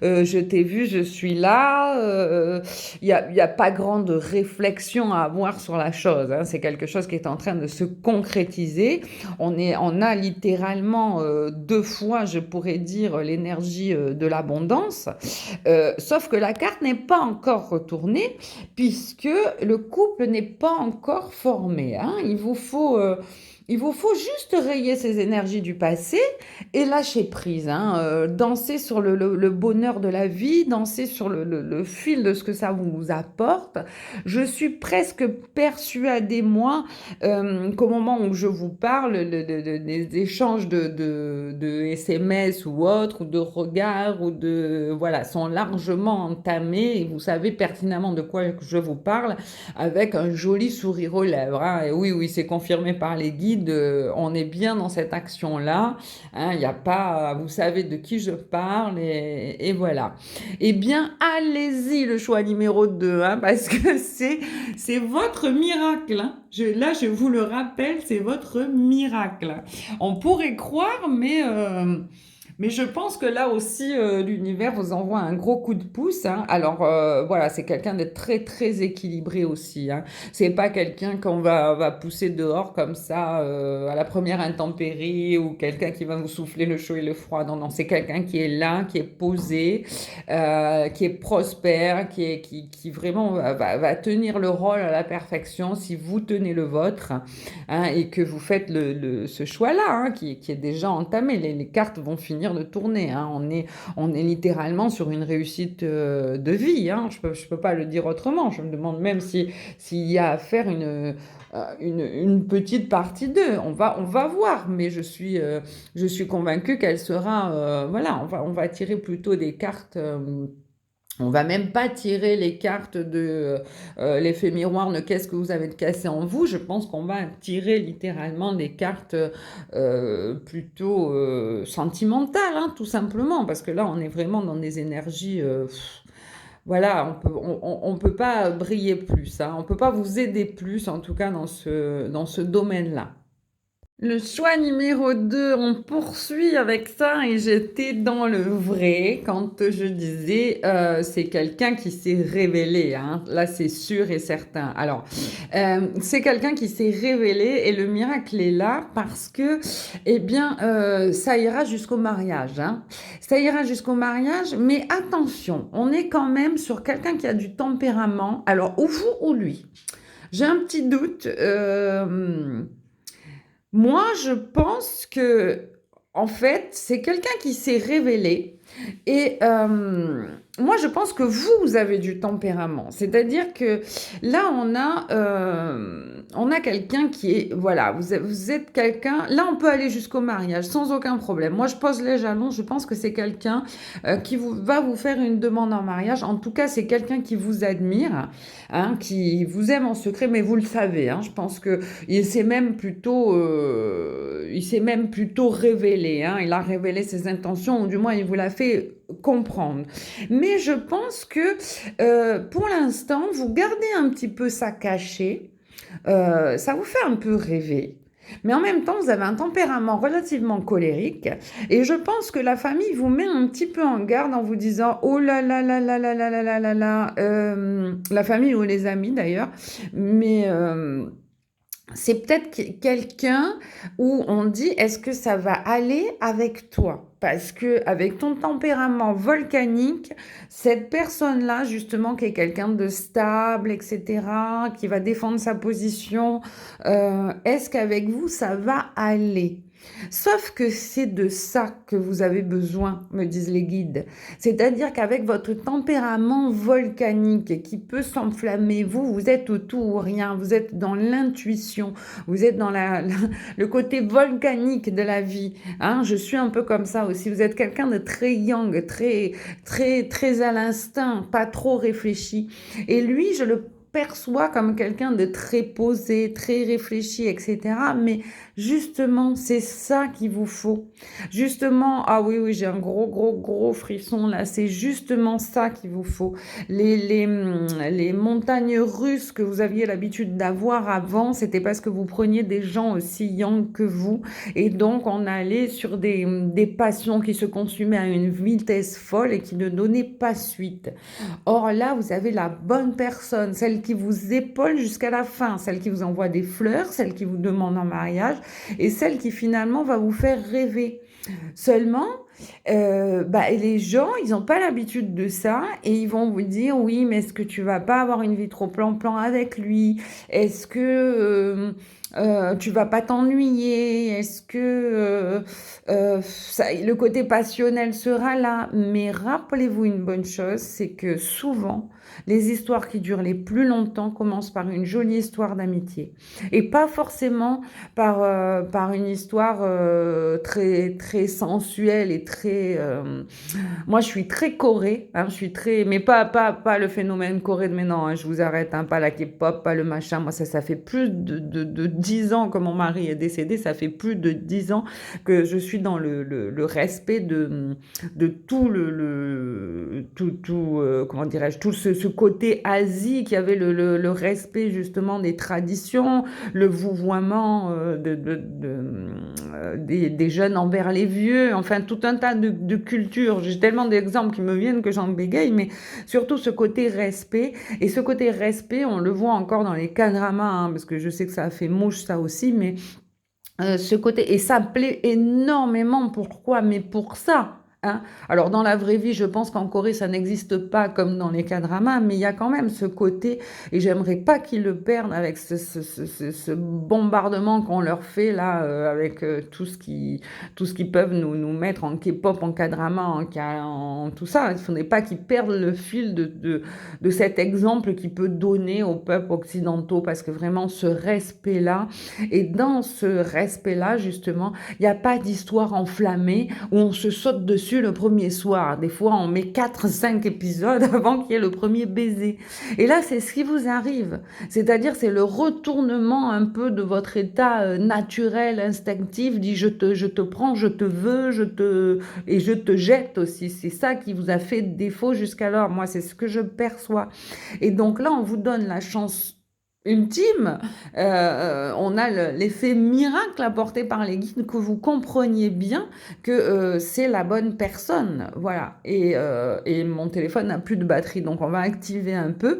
je t'ai vu, je suis là. Il y a pas grande réflexion à avoir sur la chose, hein. C'est quelque chose qui est en train de se concrétiser. On a littéralement deux fois, je pourrais dire, l'énergie de l'abondance. Sauf que la carte n'est pas encore retournée puisque le couple n'est pas encore formé, hein. Il vous faut juste rayer ces énergies du passé et lâcher prise, hein. Danser sur le bonheur de la vie, danser sur le fil de ce que ça vous apporte. Je suis presque persuadée, moi, qu'au moment où je vous parle, des échanges de SMS ou autres, ou de regards, voilà, sont largement entamés, et vous savez pertinemment de quoi je vous parle, avec un joli sourire aux lèvres, hein. Et oui, c'est confirmé par les guides. guide, on est bien dans cette action-là, hein, il y a pas vous savez de qui je parle et voilà. Eh bien, allez-y, le choix numéro 2, hein, parce que c'est votre miracle, hein. Je vous le rappelle, c'est votre miracle. On pourrait croire, mais je pense que là aussi, l'univers vous envoie un gros coup de pouce, hein. Alors, voilà, c'est quelqu'un de très, très équilibré aussi, hein. C'est pas quelqu'un qu'on va pousser dehors comme ça, à la première intempérie ou quelqu'un qui va vous souffler le chaud et le froid. Non, non, c'est quelqu'un qui est là, qui est posé, qui est prospère, qui vraiment va tenir le rôle à la perfection si vous tenez le vôtre, hein, et que vous faites ce choix-là, hein, qui est déjà entamé. Les cartes vont finir de tourner, hein. On est littéralement sur une réussite de vie, hein. Je peux pas le dire autrement. Je me demande même s'il y a à faire une petite partie d'eux. On va voir, mais je suis convaincue qu'elle sera... voilà, on va tirer plutôt des cartes... on va même pas tirer les cartes de l'effet miroir, ne qu'est-ce que vous avez de cassé en vous. Je pense qu'on va tirer littéralement des cartes plutôt sentimentales, hein, tout simplement, parce que là, on est vraiment dans des énergies. Voilà, on peut pas briller plus, hein, on peut pas vous aider plus, en tout cas dans ce domaine-là. Le choix numéro 2, on poursuit avec ça et j'étais dans le vrai quand je disais c'est quelqu'un qui s'est révélé, hein. Là c'est sûr et certain. Alors, c'est quelqu'un qui s'est révélé et le miracle est là parce que, eh bien, ça ira jusqu'au mariage, hein. Ça ira jusqu'au mariage, mais attention, on est quand même sur quelqu'un qui a du tempérament, alors ou vous ou lui. J'ai un petit doute. Moi, je pense que, en fait, c'est quelqu'un qui s'est révélé. Et moi, je pense que vous avez du tempérament. C'est-à-dire que là, on a quelqu'un qui est... Voilà, vous êtes quelqu'un... Là, on peut aller jusqu'au mariage sans aucun problème. Moi, je pose les jalons. Je pense que c'est quelqu'un va vous faire une demande en mariage. En tout cas, c'est quelqu'un qui vous admire, hein, qui vous aime en secret, mais vous le savez, hein. Je pense que il s'est même plutôt révélé, hein. Il a révélé ses intentions, ou du moins il vous l'a fait comprendre. Mais je pense que pour l'instant, vous gardez un petit peu ça caché. Ça vous fait un peu rêver. Mais en même temps, vous avez un tempérament relativement colérique. Et je pense que la famille vous met un petit peu en garde en vous disant oh là là là là là là là là là là. La famille ou les amis d'ailleurs. Mais c'est peut-être quelqu'un où on dit est-ce que ça va aller avec toi? Parce que avec ton tempérament volcanique, cette personne-là, justement, qui est quelqu'un de stable, etc., qui va défendre sa position, est-ce qu'avec vous, ça va aller? Sauf que c'est de ça que vous avez besoin, me disent les guides. C'est-à-dire qu'avec votre tempérament volcanique qui peut s'enflammer, vous êtes au tout ou rien, vous êtes dans l'intuition, vous êtes dans le côté volcanique de la vie, hein. Je suis un peu comme ça aussi. Vous êtes quelqu'un de très yang, très, très, très à l'instinct, pas trop réfléchi. Et lui, je le perçois comme quelqu'un de très posé, très réfléchi, etc. Mais justement, c'est ça qu'il vous faut. Justement, ah oui, oui, j'ai un gros, gros, gros frisson là. C'est justement ça qu'il vous faut. Les montagnes russes que vous aviez l'habitude d'avoir avant, c'était parce que vous preniez des gens aussi yang que vous. Et donc, on allait sur des passions qui se consumaient à une vitesse folle et qui ne donnaient pas suite. Or là, vous avez la bonne personne, celle qui vous épaule jusqu'à la fin, celle qui vous envoie des fleurs, celle qui vous demande en mariage et celle qui finalement va vous faire rêver. Seulement, les gens, ils n'ont pas l'habitude de ça et ils vont vous dire oui, mais est-ce que tu vas pas avoir une vie trop plan-plan avec lui? Est-ce que tu vas pas t'ennuyer? Est-ce que le côté passionnel sera là? Mais rappelez-vous une bonne chose, c'est que souvent, les histoires qui durent les plus longtemps commencent par une jolie histoire d'amitié et pas forcément par une histoire très, très sensuelle et très... Moi, je suis très Corée, hein, je suis très... Mais pas le phénomène Corée de mais non, hein, je vous arrête, hein, pas la K-pop, pas le machin. Moi, ça fait plus 10 ans que mon mari est décédé, ça fait plus de 10 ans que je suis dans le respect de tout comment dirais-je, tout ce côté Asie qui avait le respect justement des traditions, le vouvoiement des jeunes envers les vieux, enfin tout un tas de cultures. J'ai tellement d'exemples qui me viennent que j'en bégaye, mais surtout ce côté respect. Et ce côté respect, on le voit encore dans les K-dramas, hein, parce que je sais que ça a fait mouche ça aussi, mais ce côté, et ça me plaît énormément. Pourquoi? Mais pour ça. Hein. Alors, dans la vraie vie, je pense qu'en Corée, ça n'existe pas comme dans les K-dramas, mais il y a quand même ce côté, et j'aimerais pas qu'ils le perdent avec ce bombardement qu'on leur fait là, avec tout ce qu'ils peuvent nous mettre en K-pop, en K-drama, en tout ça. Il ne faudrait pas qu'ils perdent le fil de cet exemple qu'ils peut donner aux peuples occidentaux, parce que vraiment, ce respect-là, et dans ce respect-là, justement, il n'y a pas d'histoire enflammée où on se saute dessus le premier soir. Des fois, on met 4-5 épisodes avant qu'il y ait le premier baiser. Et là, c'est ce qui vous arrive. C'est-à-dire, c'est le retournement un peu de votre état naturel, instinctif, dit je te prends, je te veux, et je te jette aussi. C'est ça qui vous a fait défaut jusqu'alors. Moi, c'est ce que je perçois. Et donc là, on vous donne la chance ultime, on a l'effet miracle apporté par les guides, que vous compreniez bien que c'est la bonne personne, voilà. Et mon téléphone n'a plus de batterie, donc on va activer un peu.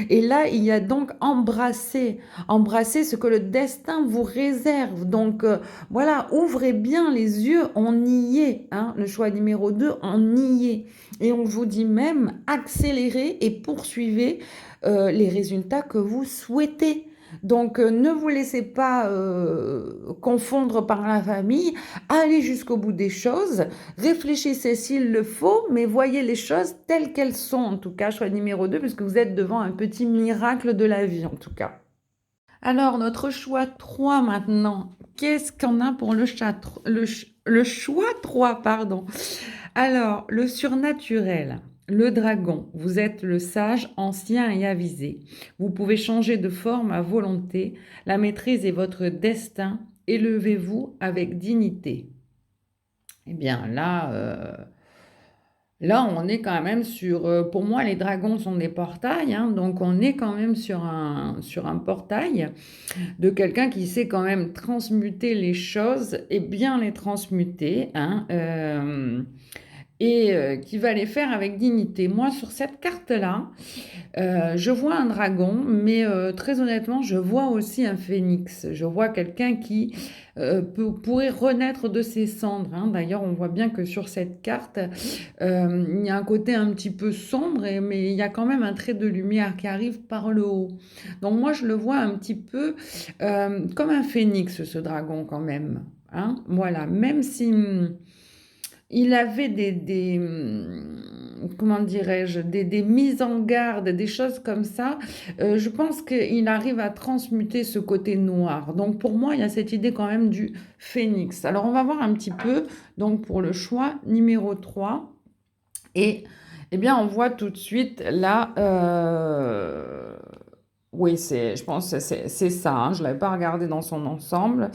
Et là, il y a donc embrasser ce que le destin vous réserve. Donc voilà, ouvrez bien les yeux, on y est. Hein, le choix numéro 2, on y est. Et on vous dit même accélérez et poursuivez les résultats que vous souhaitez. Donc, ne vous laissez pas confondre par la famille, allez jusqu'au bout des choses, réfléchissez s'il le faut, mais voyez les choses telles qu'elles sont, en tout cas, choix numéro 2, puisque vous êtes devant un petit miracle de la vie, en tout cas. Alors, notre choix 3 maintenant, qu'est-ce qu'on a pour le choix 3, pardon. Alors, le surnaturel. Le dragon, vous êtes le sage, ancien et avisé. Vous pouvez changer de forme à volonté. La maîtrise est votre destin. Élevez-vous avec dignité. Eh bien, là, on est quand même sur... pour moi, les dragons sont des portails. Hein, donc, on est quand même sur un portail de quelqu'un qui sait quand même transmuter les choses et bien les transmuter. Hein, et qui va les faire avec dignité. Moi, sur cette carte-là, je vois un dragon, mais très honnêtement, je vois aussi un phénix. Je vois quelqu'un qui pourrait renaître de ses cendres. Hein. D'ailleurs, on voit bien que sur cette carte, il y a un côté un petit peu sombre, mais il y a quand même un trait de lumière qui arrive par le haut. Donc moi, je le vois un petit peu comme un phénix, ce dragon quand même. Hein. Voilà, même si... il avait comment dirais-je, des mises en garde, des choses comme ça. Je pense qu'il arrive à transmuter ce côté noir. Donc pour moi, il y a cette idée quand même du phénix. Alors on va voir un petit peu, donc pour le choix numéro 3. Et eh bien, on voit tout de suite là... oui, je pense que c'est ça. Hein, je ne l'avais pas regardé dans son ensemble.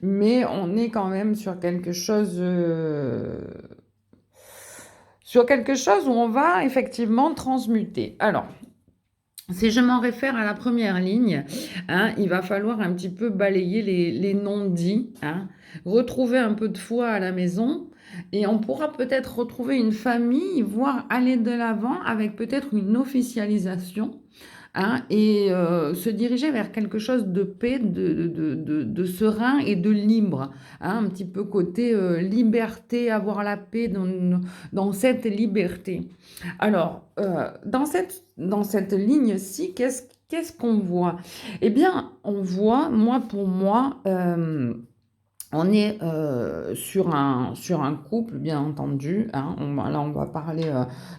Mais on est quand même sur quelque chose où on va effectivement transmuter. Alors, si je m'en réfère à la première ligne, hein, il va falloir un petit peu balayer les non-dits, hein, retrouver un peu de foi à la maison, et on pourra peut-être retrouver une famille, voire aller de l'avant avec peut-être une officialisation. Hein, et se diriger vers quelque chose de paix, de serein et de libre. Hein, un petit peu côté liberté, avoir la paix dans cette liberté. Alors, dans cette ligne-ci, qu'est-ce qu'on voit? Eh bien, on voit, pour moi, on est sur un couple, bien entendu. Hein. Là, on va parler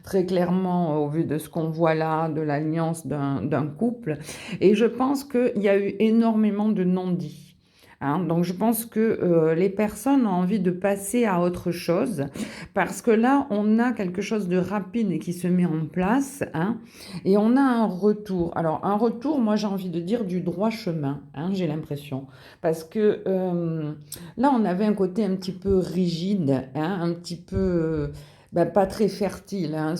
très clairement, au vu de ce qu'on voit là, de l'alliance d'un couple. Et je pense qu'il y a eu énormément de non-dits. hein. Donc je pense que les personnes ont envie de passer à autre chose parce que là, on a quelque chose de rapide et qui se met en place, hein, et on a un retour. Alors un retour, moi j'ai envie de dire du droit chemin, hein, j'ai l'impression. Parce que là, on avait un côté un petit peu rigide, hein, un petit peu pas très fertile, hein,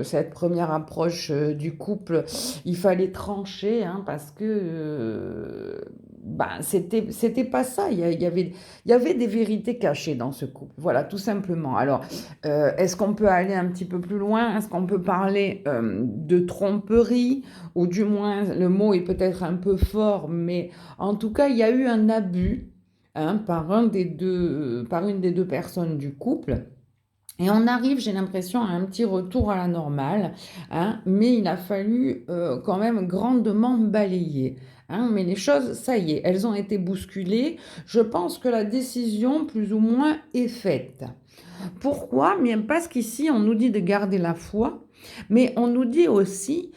cette première approche du couple. Il fallait trancher, hein, parce que c'était pas ça. Il y avait des vérités cachées dans ce couple. Voilà, tout simplement. Alors, est-ce qu'on peut aller un petit peu plus loin? Est-ce qu'on peut parler de tromperie? Ou du moins, le mot est peut-être un peu fort, mais en tout cas, il y a eu un abus, hein, par une des deux personnes du couple. Et on arrive, j'ai l'impression, à un petit retour à la normale, hein, mais il a fallu quand même grandement balayer, hein. Mais les choses, ça y est, elles ont été bousculées. Je pense que la décision, plus ou moins, est faite. Pourquoi? Bien parce qu'ici, on nous dit de garder la foi, mais on nous dit aussi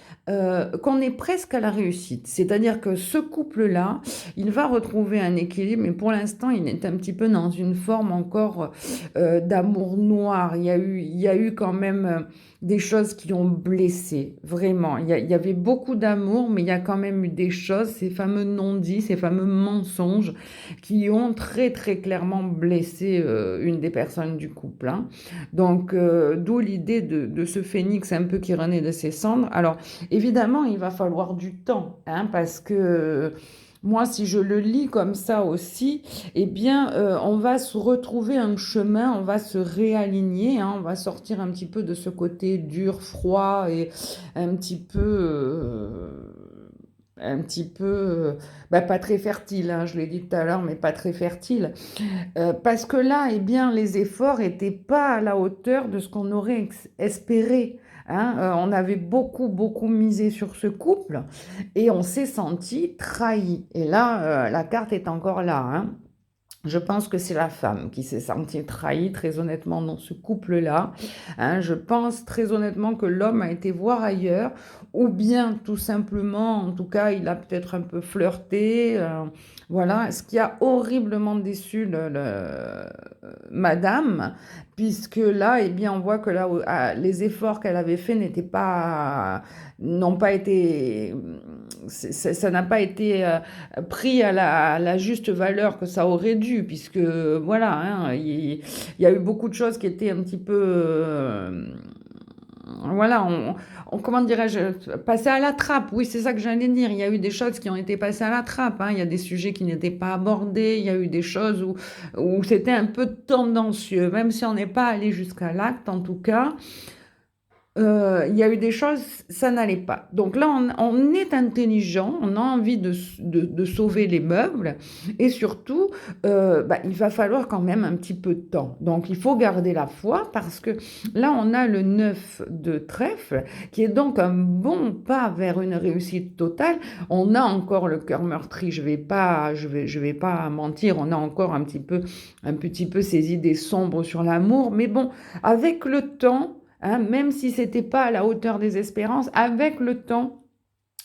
qu'on est presque à la réussite. C'est-à-dire que ce couple-là, il va retrouver un équilibre, mais pour l'instant, il est un petit peu dans une forme encore d'amour noir. Il y a eu quand même des choses qui ont blessé, vraiment. Il y avait beaucoup d'amour, mais il y a quand même eu des choses, ces fameux non-dits, ces fameux mensonges qui ont très très clairement blessé une des personnes du couple, hein. Donc, d'où l'idée de ce phénix un peu qui renaît de ses cendres. Alors, évidemment, il va falloir du temps, hein, parce que moi, si je le lis comme ça aussi, eh bien, on va se retrouver un chemin, on va se réaligner, hein, on va sortir un petit peu de ce côté dur, froid et un petit peu... pas très fertile, hein, je l'ai dit tout à l'heure, mais pas très fertile. Parce que là, eh bien, les efforts n'étaient pas à la hauteur de ce qu'on aurait espéré, hein. On avait beaucoup, beaucoup misé sur ce couple et on s'est senti trahi. Et là, la carte est encore là, hein. Je pense que c'est la femme qui s'est sentie trahie, très honnêtement, dans ce couple-là, hein. Je pense très honnêtement que l'homme a été voir ailleurs, ou bien tout simplement, en tout cas, il a peut-être un peu flirté. Voilà, ce qui a horriblement déçu madame, puisque là, eh bien, on voit que là, les efforts qu'elle avait faits n'ont pas été, ça n'a pas été pris à la juste valeur que ça aurait dû, puisque voilà, hein, il y a eu beaucoup de choses qui étaient un petit peu, voilà, comment dirais-je, passées à la trappe. Oui, c'est ça que j'allais dire. Il y a eu des choses qui ont été passées à la trappe, hein. Il y a des sujets qui n'étaient pas abordés. Il y a eu des choses où c'était un peu tendancieux, même si on n'est pas allé jusqu'à l'acte, en tout cas. Il y a eu des choses, ça n'allait pas. Donc là, on est intelligent, on a envie de sauver les meubles et surtout, il va falloir quand même un petit peu de temps. Donc il faut garder la foi parce que là, on a le 9 de trèfle qui est donc un bon pas vers une réussite totale. On a encore le cœur meurtri, je vais pas mentir, on a encore un petit peu ces idées sombres sur l'amour, mais bon, avec le temps, hein, même si c'était pas à la hauteur des espérances, avec le temps,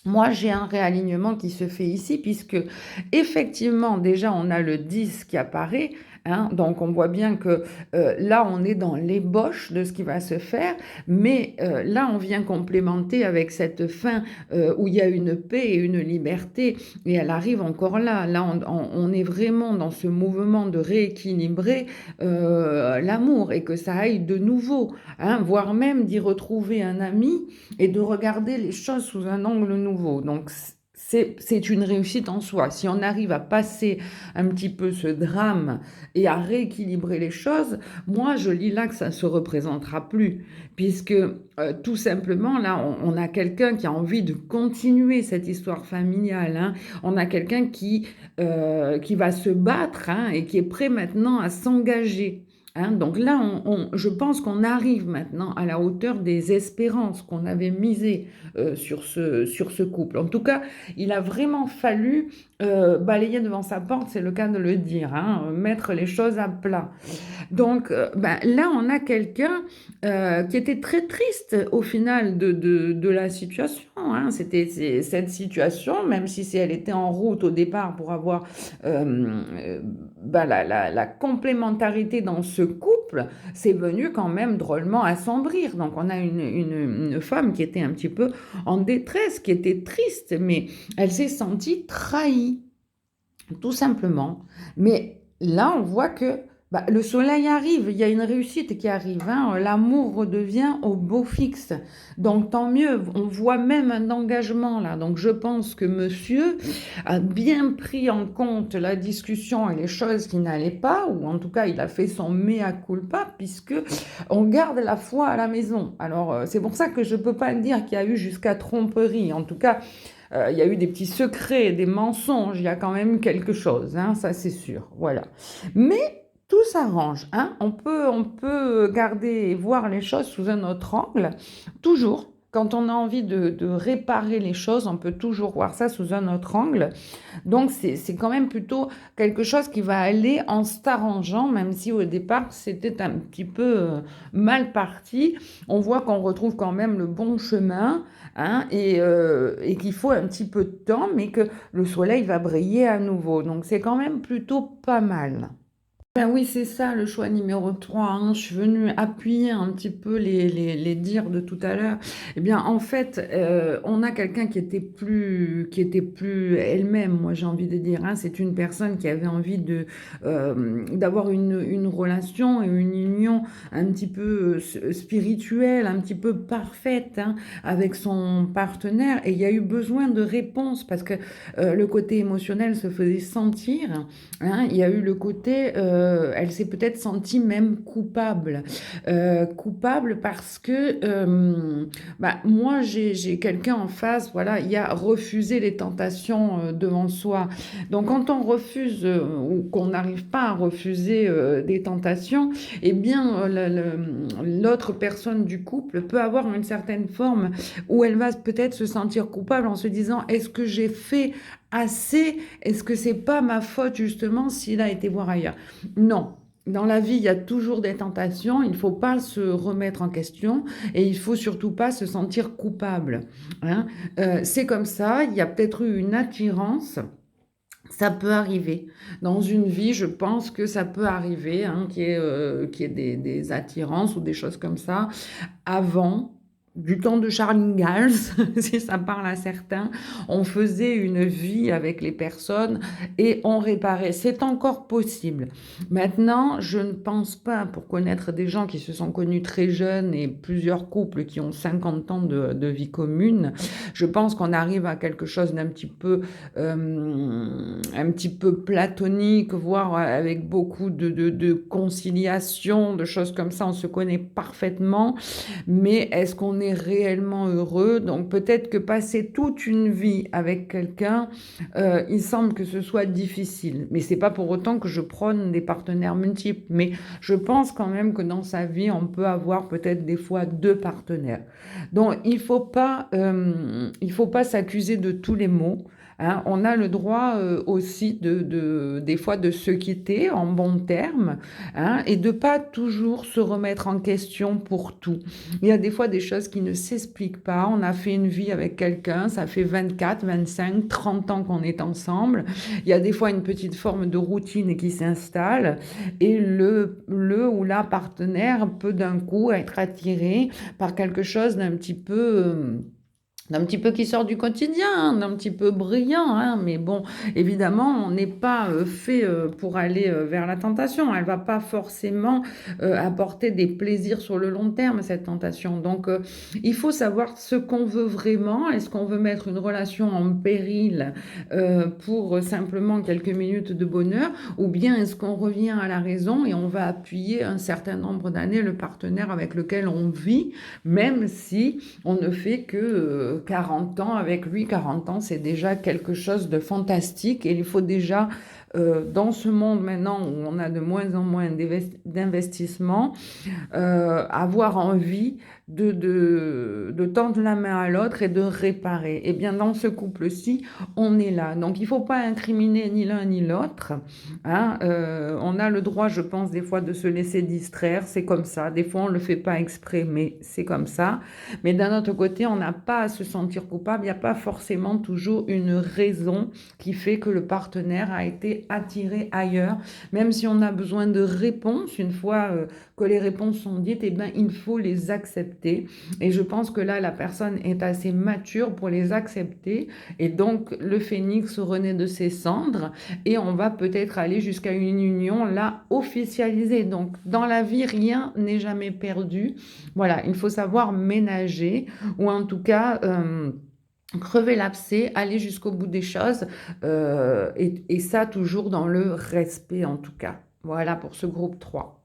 moi, j'ai un réalignement qui se fait ici, puisque effectivement, déjà, on a le 10 qui apparaît, hein, donc on voit bien que là, on est dans l'ébauche de ce qui va se faire, mais là, on vient complémenter avec cette fin où il y a une paix et une liberté, et elle arrive encore là. Là, on est vraiment dans ce mouvement de rééquilibrer l'amour et que ça aille de nouveau, hein, voire même d'y retrouver un ami et de regarder les choses sous un angle nouveau. Donc, c'est une réussite en soi. Si on arrive à passer un petit peu ce drame et à rééquilibrer les choses, moi, je lis là que ça ne se représentera plus, puisque tout simplement, là, on a quelqu'un qui a envie de continuer cette histoire familiale, hein. On a quelqu'un qui va se battre, hein, et qui est prêt maintenant à s'engager. Hein, donc là, je pense qu'on arrive maintenant à la hauteur des espérances qu'on avait misées sur ce couple. En tout cas, il a vraiment fallu balayer devant sa porte, c'est le cas de le dire, hein, mettre les choses à plat. Donc, ben, là, on a quelqu'un qui était très triste au final de la situation. Hein. Cette situation, même si elle était en route au départ pour avoir ben, la complémentarité dans ce couple, c'est venu quand même drôlement assombrir. Donc, on a une femme qui était un petit peu en détresse, qui était triste, mais elle s'est sentie trahie, tout simplement. Mais là, on voit que bah, le soleil arrive, il y a une réussite qui arrive, hein, l'amour redevient au beau fixe. Donc tant mieux, on voit même un engagement là. Donc je pense que monsieur a bien pris en compte la discussion et les choses qui n'allaient pas, ou en tout cas il a fait son mea culpa, puisque on garde la foi à la maison. Alors c'est pour ça que je ne peux pas dire qu'il y a eu jusqu'à tromperie. En tout cas, il y a eu des petits secrets, des mensonges, il y a quand même quelque chose, hein, ça c'est sûr, voilà. Mais tout s'arrange, hein. On peut garder et voir les choses sous un autre angle, toujours. Quand on a envie de réparer les choses, on peut toujours voir ça sous un autre angle. Donc c'est quand même plutôt quelque chose qui va aller en s'arrangeant, même si au départ c'était un petit peu mal parti. On voit qu'on retrouve quand même le bon chemin, hein, et qu'il faut un petit peu de temps, mais que le soleil va briller à nouveau. Donc c'est quand même plutôt pas mal. Ben oui, c'est ça le choix numéro 3, hein. Je suis venue appuyer un petit peu les dires de tout à l'heure. Eh bien, en fait, on a quelqu'un qui était plus elle-même, moi j'ai envie de dire, hein. C'est une personne qui avait envie d'avoir une relation et une union un petit peu spirituelle, un petit peu parfaite, hein, avec son partenaire. Et il y a eu besoin de réponses parce que le côté émotionnel se faisait sentir. Hein, il y a eu le côté, elle s'est peut-être sentie même coupable. Coupable parce que bah, moi, j'ai quelqu'un en face, voilà, il y a refuser les tentations devant soi. Donc quand on refuse ou qu'on n'arrive pas à refuser des tentations, eh bien l'autre personne du couple peut avoir une certaine forme où elle va peut-être se sentir coupable en se disant, est-ce que j'ai fait assez? Est-ce que c'est pas ma faute justement s'il a été voir ailleurs? Non. Dans la vie, il y a toujours des tentations, il ne faut pas se remettre en question et il faut surtout pas se sentir coupable. Hein. C'est comme ça, il y a peut-être eu une attirance, ça peut arriver. Dans une vie, je pense que ça peut arriver, hein, qu'il y ait des attirances ou des choses comme ça avant, du temps de Charles Ingalls, si ça parle à certains, on faisait une vie avec les personnes et on réparait. C'est encore possible. Maintenant, je ne pense pas, pour connaître des gens qui se sont connus très jeunes et plusieurs couples qui ont 50 ans de vie commune, je pense qu'on arrive à quelque chose un petit peu platonique, voire avec beaucoup de conciliation, de choses comme ça. On se connaît parfaitement, mais est-ce qu'on est réellement heureux? Donc peut-être que passer toute une vie avec quelqu'un, il semble que ce soit difficile. Mais c'est pas pour autant que je prône des partenaires multiples. Mais je pense quand même que dans sa vie, on peut avoir peut-être des fois deux partenaires. Donc il faut pas s'accuser de tous les maux. Hein. On a le droit aussi des fois de se quitter en bons termes, hein, et de pas toujours se remettre en question pour tout. Il y a des fois des choses qui ne s'expliquent pas. On a fait une vie avec quelqu'un, ça fait 24, 25, 30 ans qu'on est ensemble. Il y a des fois une petite forme de routine qui s'installe et le ou la partenaire peut d'un coup être attiré par quelque chose d'un petit peu qui sort du quotidien, hein, d'un petit peu brillant, hein, mais bon, évidemment, on n'est pas fait pour aller vers la tentation. Elle va pas forcément apporter des plaisirs sur le long terme, cette tentation. Donc, il faut savoir ce qu'on veut vraiment. Est-ce qu'on veut mettre une relation en péril pour simplement quelques minutes de bonheur, ou bien est-ce qu'on revient à la raison et on va appuyer un certain nombre d'années le partenaire avec lequel on vit, même si on ne fait que 40 ans avec lui. 40 ans, c'est déjà quelque chose de fantastique et il faut déjà dans ce monde maintenant où on a de moins en moins d'investissements, avoir envie de tendre la main à l'autre et de réparer. Et bien, dans ce couple-ci, on est là. Donc, il ne faut pas incriminer ni l'un ni l'autre. Hein. On a le droit, je pense, des fois de se laisser distraire. C'est comme ça. Des fois, on ne le fait pas exprès, mais c'est comme ça. Mais d'un autre côté, on n'a pas à se sentir coupable. Il n'y a pas forcément toujours une raison qui fait que le partenaire a été attiré ailleurs. Même si on a besoin de réponses, une fois que les réponses sont dites, eh ben, il faut les accepter. Et je pense que là, la personne est assez mature pour les accepter. Et donc, le phénix renaît de ses cendres et on va peut-être aller jusqu'à une union là officialisée. Donc, dans la vie, rien n'est jamais perdu. Voilà, il faut savoir ménager ou en tout cas... crever l'abcès, aller jusqu'au bout des choses, et ça toujours dans le respect en tout cas. Voilà pour ce groupe 3.